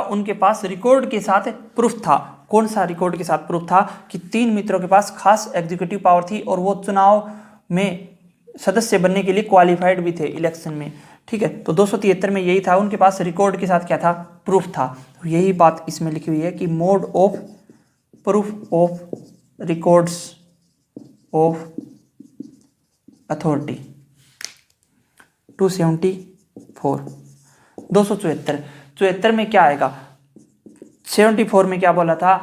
उनके पास रिकॉर्ड के साथ प्रूफ था। कौन सा रिकॉर्ड के साथ प्रूफ था? कि 3 मित्रों के पास खास एग्जीक्यूटिव पावर थी और वो चुनाव में सदस्य बनने के लिए क्वालिफाइड भी थे इलेक्शन में। ठीक है, तो 273 में यही था, उनके पास रिकॉर्ड के साथ क्या था? प्रूफ था। तो यही बात इसमें लिखी हुई है कि mode of proof of records of authority 274। 274 में क्या आएगा? 74 में क्या बोला था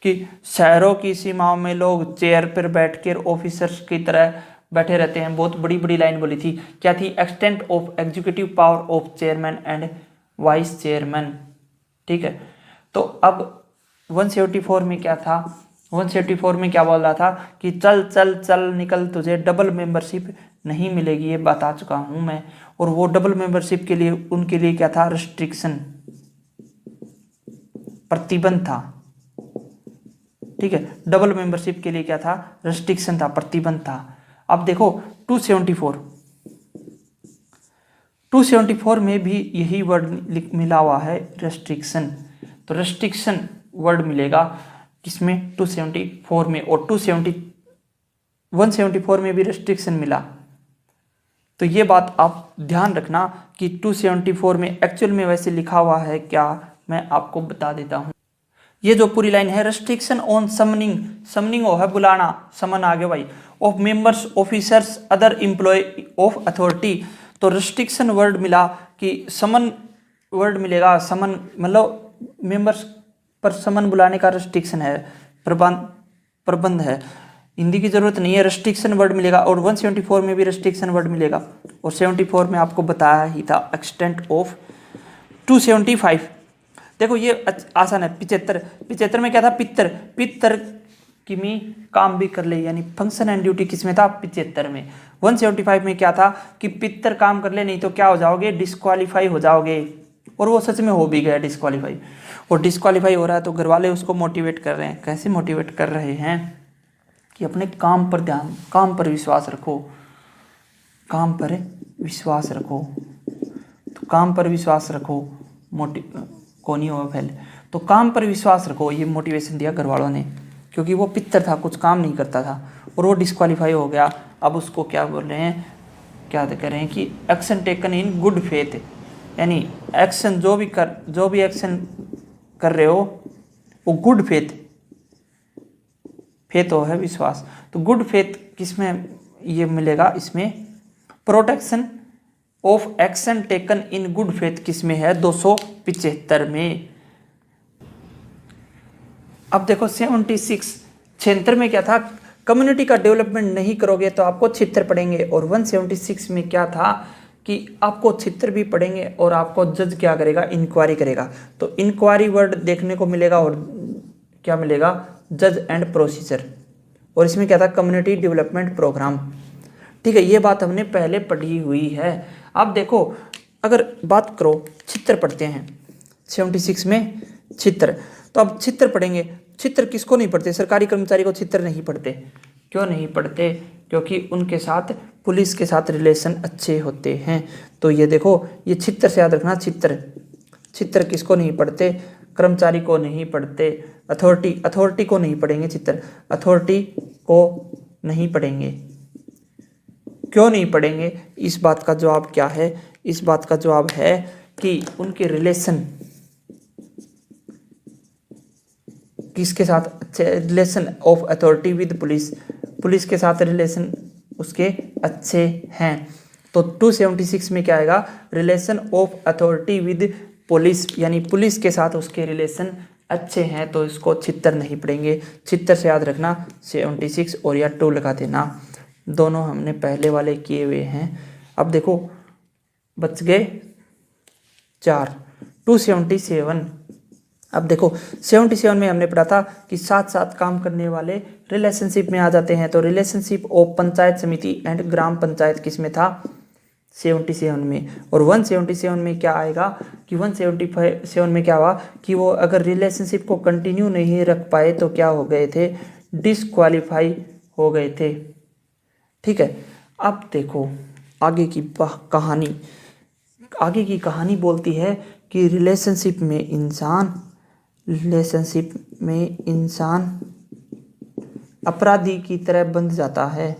कि शहरों की सीमाओं में लोग चेयर पर बैठकर ऑफिसर्स की तरह बैठे रहते हैं। बहुत बड़ी बड़ी लाइन बोली थी। क्या थी? Extent of executive power of chairman and vice chairman. ठीक है, तो अब 174 में क्या था, 174 में क्या बोल रहा था कि चल चल चल निकल, तुझे डबल मेंबरशिप नहीं मिलेगी, ये बता चुका हूं मैं। और वो डबल मेंबरशिप के लिए उनके लिए क्या था, रिस्ट्रिक्शन, प्रतिबंध था। ठीक है, डबल मेंबरशिप के लिए क्या था, रिस्ट्रिक्शन था, प्रतिबंध था। अब देखो 274 में भी यही वर्ड मिला हुआ है, रेस्ट्रिक्शन। तो रेस्ट्रिक्शन वर्ड मिलेगा किसमें, 274 में, और 174 में भी रेस्ट्रिक्शन मिला। तो ये बात आप ध्यान रखना कि 274 में एक्चुअल में वैसे लिखा हुआ है क्या, मैं आपको बता देता हूँ। ये जो पूरी लाइन है, रेस्ट्रिक्शन ऑन समनिंग, समनिंग हो है बुलाना, समन आ गया भाई, of members officers other employ of authority. तो रेस्ट्रिक्शन वर्ड मिला कि समन वर्ड मिलेगा, समन मतलब मेंबर्स पर समन बुलाने का रेस्ट्रिक्शन है, प्रबंध है। हिंदी की जरूरत नहीं है, रेस्ट्रिक्शन वर्ड मिलेगा। और 174 में भी रेस्ट्रिक्शन वर्ड मिलेगा, और 74 में आपको बताया ही था एक्सटेंट ऑफ 275। देखो ये आसान है। 75 में क्या था, पितर किमी काम भी कर ले, यानी फंक्शन एंड ड्यूटी किसमें था, 75 में। 175 में क्या था कि पितर काम कर ले, नहीं तो क्या हो जाओगे, डिस्क्वालीफाई हो जाओगे। और वो सच में हो भी गया डिस्क्वालीफाई। और डिस्क्वालीफाई हो रहा है तो घर वाले उसको मोटिवेट कर रहे हैं। कैसे मोटिवेट कर रहे हैं कि अपने काम पर ध्यान, काम पर विश्वास रखो, काम पर विश्वास रखो। तो काम पर विश्वास रखो, को नहीं होगा पहले, तो काम पर विश्वास रखो, ये मोटिवेशन दिया घर वालों ने। क्योंकि वो पितर था, कुछ काम नहीं करता था, और वो डिस्क्वालीफाई हो गया। अब उसको क्या बोल रहे हैं, क्या कह रहे हैं कि action taken in good faith, यानी एक्शन जो भी एक्शन कर रहे हो वो गुड फेथ, फेथ हो है विश्वास। तो गुड फेथ किसमें ये मिलेगा, इसमें protection of action taken in good faith किसमें है, 275 में। अब देखो 76 में क्या था, कम्युनिटी का डेवलपमेंट नहीं करोगे तो आपको छित्र पड़ेंगे। और 176 में क्या था कि आपको छित्र भी पड़ेंगे और आपको जज क्या करेगा, इंक्वायरी करेगा। तो इंक्वायरी वर्ड देखने को मिलेगा, और क्या मिलेगा, जज एंड प्रोसीजर। और इसमें क्या था, कम्युनिटी डेवलपमेंट प्रोग्राम। ठीक है, ये बात हमने पहले पढ़ी हुई है। अब देखो अगर बात करो, छित्र पढ़ते हैं 76 में, छित्र। तो अब छित्र पढ़ेंगे, छित्र किसको नहीं पढ़ते, सरकारी कर्मचारी को छित्र नहीं पढ़ते। क्यों नहीं पढ़ते, क्योंकि उनके साथ, पुलिस के साथ रिलेशन अच्छे होते हैं। तो ये देखो, ये छित्र से याद रखना, छित्र किसको नहीं पढ़ते, कर्मचारी को नहीं पढ़ते, अथॉरिटी को नहीं पढ़ेंगे छित्र, अथॉरिटी को नहीं पढ़ेंगे। क्यों नहीं पढ़ेंगे, इस बात का जवाब क्या है, इस बात का जवाब है कि उनके रिलेशन किसके साथ अच्छे, relation of authority with police के साथ रिलेशन उसके अच्छे हैं। तो 276 में क्या आएगा, relation of authority with police, यानी पुलिस के साथ उसके रिलेशन अच्छे हैं। तो इसको छित्र नहीं पढ़ेंगे, छित्र से याद रखना 76 और या 2 लगा देना। दोनों हमने पहले वाले किए हुए हैं। अब देखो बच गए 4, 277। अब देखो 77 में हमने पढ़ा था कि साथ साथ काम करने वाले रिलेशनशिप में आ जाते हैं। तो रिलेशनशिप ऑफ पंचायत समिति एंड ग्राम पंचायत किस में था, 77 में। और 177 में क्या आएगा कि 177 में क्या हुआ कि वो अगर रिलेशनशिप को कंटिन्यू नहीं रख पाए तो क्या हो गए थे, डिस्क्वालीफाई हो गए थे। ठीक है, अब देखो आगे की कहानी बोलती है कि रिलेशनशिप में इंसान अपराधी की तरह बंध जाता है,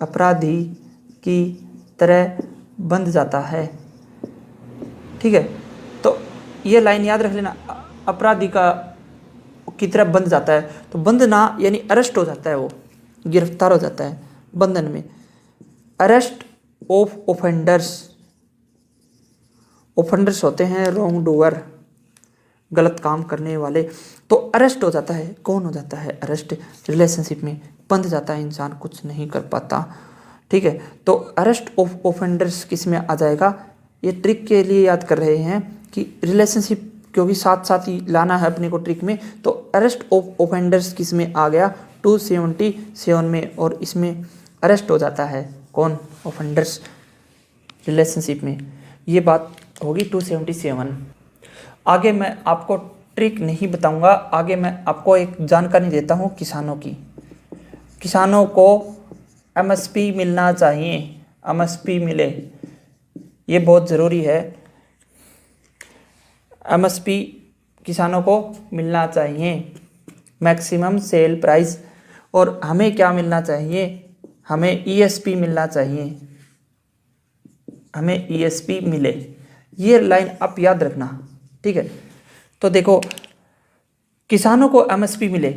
अपराधी की तरह बंध जाता है। ठीक है, तो ये लाइन याद रख लेना, अपराधी की तरह बंध जाता है। तो बंधना यानी अरेस्ट हो जाता है, वो गिरफ्तार हो जाता है बंधन में। अरेस्ट ऑफ ऑफेंडर्स होते हैं रॉन्ग डूअर, गलत काम करने वाले। तो अरेस्ट हो जाता है, कौन हो जाता है अरेस्ट, रिलेशनशिप में बंध जाता है इंसान, कुछ नहीं कर पाता। ठीक है, तो अरेस्ट ऑफ ऑफेंडर्स किस में आ जाएगा, ये ट्रिक के लिए याद कर रहे हैं कि रिलेशनशिप क्योंकि साथ साथ ही लाना है अपने को ट्रिक में। तो अरेस्ट ऑफ ऑफेंडर्स किस में आ गया 277 में, और इसमें अरेस्ट हो जाता है कौन, ऑफेंडर्स रिलेशनशिप में। ये बात होगी 277। आगे मैं आपको ट्रिक नहीं बताऊंगा, आगे मैं आपको एक जानकारी देता हूँ किसानों की। किसानों को एमएसपी मिलना चाहिए, एमएसपी मिले, ये बहुत ज़रूरी है। एमएसपी किसानों को मिलना चाहिए, मैक्सिमम सेल प्राइस। और हमें क्या मिलना चाहिए, हमें ईएसपी मिलना चाहिए, हमें ईएसपी मिले। ये लाइन आप याद रखना, ठीक है। तो देखो, किसानों को एमएसपी मिले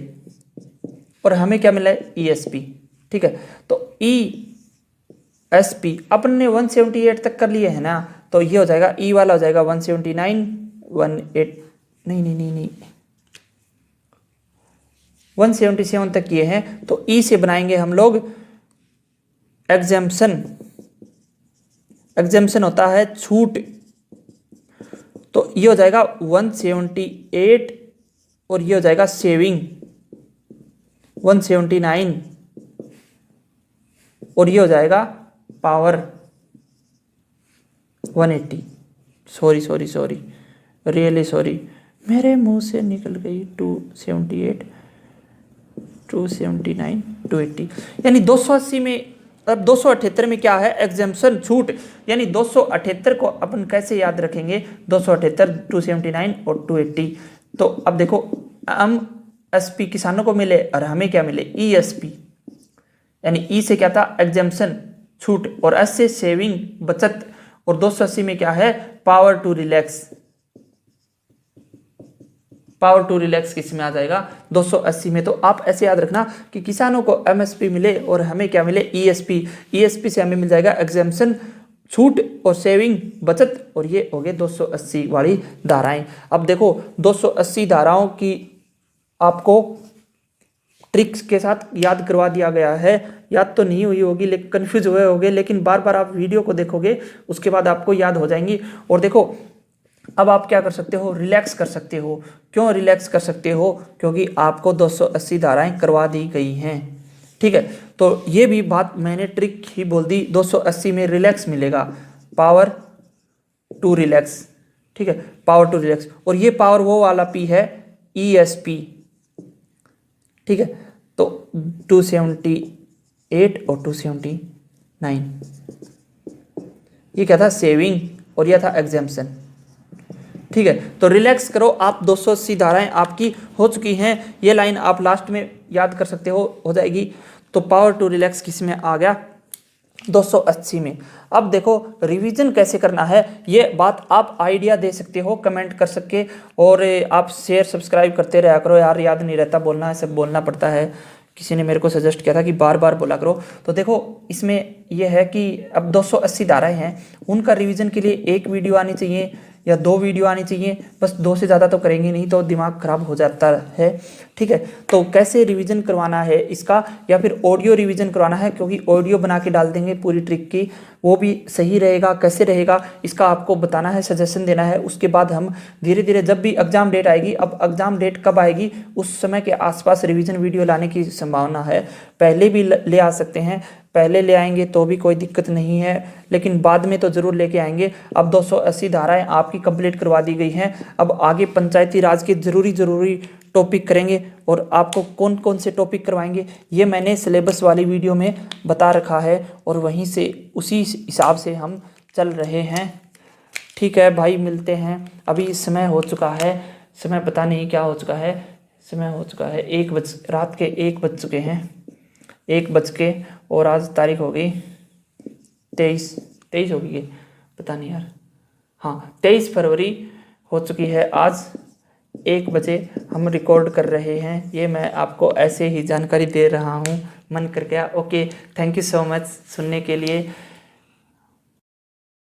और हमें क्या मिला है, ईएसपी, ठीक है। तो ईएसपी अपन ने 178 तक कर लिए है ना, तो ये हो जाएगा ई वाला हो जाएगा 179 18 नहीं 177 तक किए हैं। तो ई से बनाएंगे हम लोग एग्जेम्पशन, एग्जेम्पशन होता है छूट। तो ये हो जाएगा 178 और ये हो जाएगा सेविंग 179 और ये हो जाएगा पावर 180। सॉरी रियली सॉरी, मेरे मुंह से निकल गई 278 279 280, यानी 280 में। अब 278 में क्या है, एग्जेम्पशन छूट, यानी 278 को अपन कैसे याद रखेंगे, 278 279 और 280। तो अब देखो, हम एसपी किसानों को मिले और हमें क्या मिले, ईएसपी, यानी ई से क्या था, एग्जेम्पशन छूट, और एस से सेविंग बचत, और 280 में क्या है, power to relax. Power to relax किस में आ जाएगा, 280 में। तो आप ऐसे याद रखना कि किसानों को एमएसपी मिले और हमें क्या मिले, ईएसपी। ईएसपी से हमें मिल जाएगा एग्जेम्पशन छूट और सेविंग बचत, और ये हो गए 280 वाली धाराएं। अब देखो 280 धाराओं की आपको ट्रिक्स के साथ याद करवा दिया गया है। याद तो नहीं हुई होगी, लेकिन कन्फ्यूज हुए होंगे, लेकिन बार बार आप वीडियो को देखोगे उसके बाद आपको याद हो जाएंगी। और देखो, अब आप क्या कर सकते हो, रिलैक्स कर सकते हो। क्यों रिलैक्स कर सकते हो, क्योंकि आपको 280 धाराएं करवा दी गई हैं, ठीक है। तो ये भी बात मैंने ट्रिक ही बोल दी, 280 में रिलैक्स मिलेगा, पावर टू रिलैक्स, ठीक है, पावर टू रिलैक्स। और ये पावर वो वाला पी है, ईएसपी, ठीक है। तो 278 और 279, ये क्या था, सेविंग, और यह था एग्जेम्पशन, ठीक है। तो रिलैक्स करो आप, 280 धाराएं आपकी हो चुकी हैं। ये लाइन आप लास्ट में याद कर सकते हो जाएगी। तो पावर टू रिलैक्स किस में आ गया, 280 में। अब देखो रिवीजन कैसे करना है, ये बात आप आइडिया दे सकते हो कमेंट कर सके, और आप शेयर सब्सक्राइब करते रहा करो यार, याद नहीं रहता बोलना है, सब बोलना पड़ता है। किसी ने मेरे को सजेस्ट किया था कि बार बार बोला करो। तो देखो इसमें यह है कि अब 280 धाराएं हैं, उनका रिवीजन के लिए एक वीडियो आनी चाहिए या 2 वीडियो आनी चाहिए, बस 2 से ज़्यादा तो करेंगे नहीं तो दिमाग खराब हो जाता है, ठीक है। तो कैसे रिवीजन करवाना है इसका, या फिर ऑडियो रिवीजन करवाना है, क्योंकि ऑडियो बना के डाल देंगे पूरी ट्रिक की, वो भी सही रहेगा। कैसे रहेगा इसका आपको बताना है, सजेशन देना है। उसके बाद हम धीरे धीरे, जब भी एग्जाम डेट आएगी, अब एग्जाम डेट कब आएगी, उस समय के आसपास रिवीजन वीडियो लाने की संभावना है। पहले भी ले आ सकते हैं, पहले ले आएंगे तो भी कोई दिक्कत नहीं है, लेकिन बाद में तो ज़रूर लेके आएंगे। अब 280 धाराएं आपकी कंप्लीट करवा दी गई हैं। अब आगे पंचायती राज के ज़रूरी टॉपिक करेंगे, और आपको कौन कौन से टॉपिक करवाएंगे ये मैंने सिलेबस वाली वीडियो में बता रखा है, और वहीं से उसी हिसाब से हम चल रहे हैं, ठीक है भाई। मिलते हैं, अभी समय हो चुका है, समय पता नहीं क्या हो चुका है, समय हो चुका है रात के 1 बज चुके हैं, 1 बज के, और आज तारीख हो गई 23 हो गई, पता नहीं यार, हाँ 23 फरवरी हो चुकी है। आज 1 बजे हम रिकॉर्ड कर रहे हैं, ये मैं आपको ऐसे ही जानकारी दे रहा हूँ, मन कर गया। Okay, thank you so much सुनने के लिए।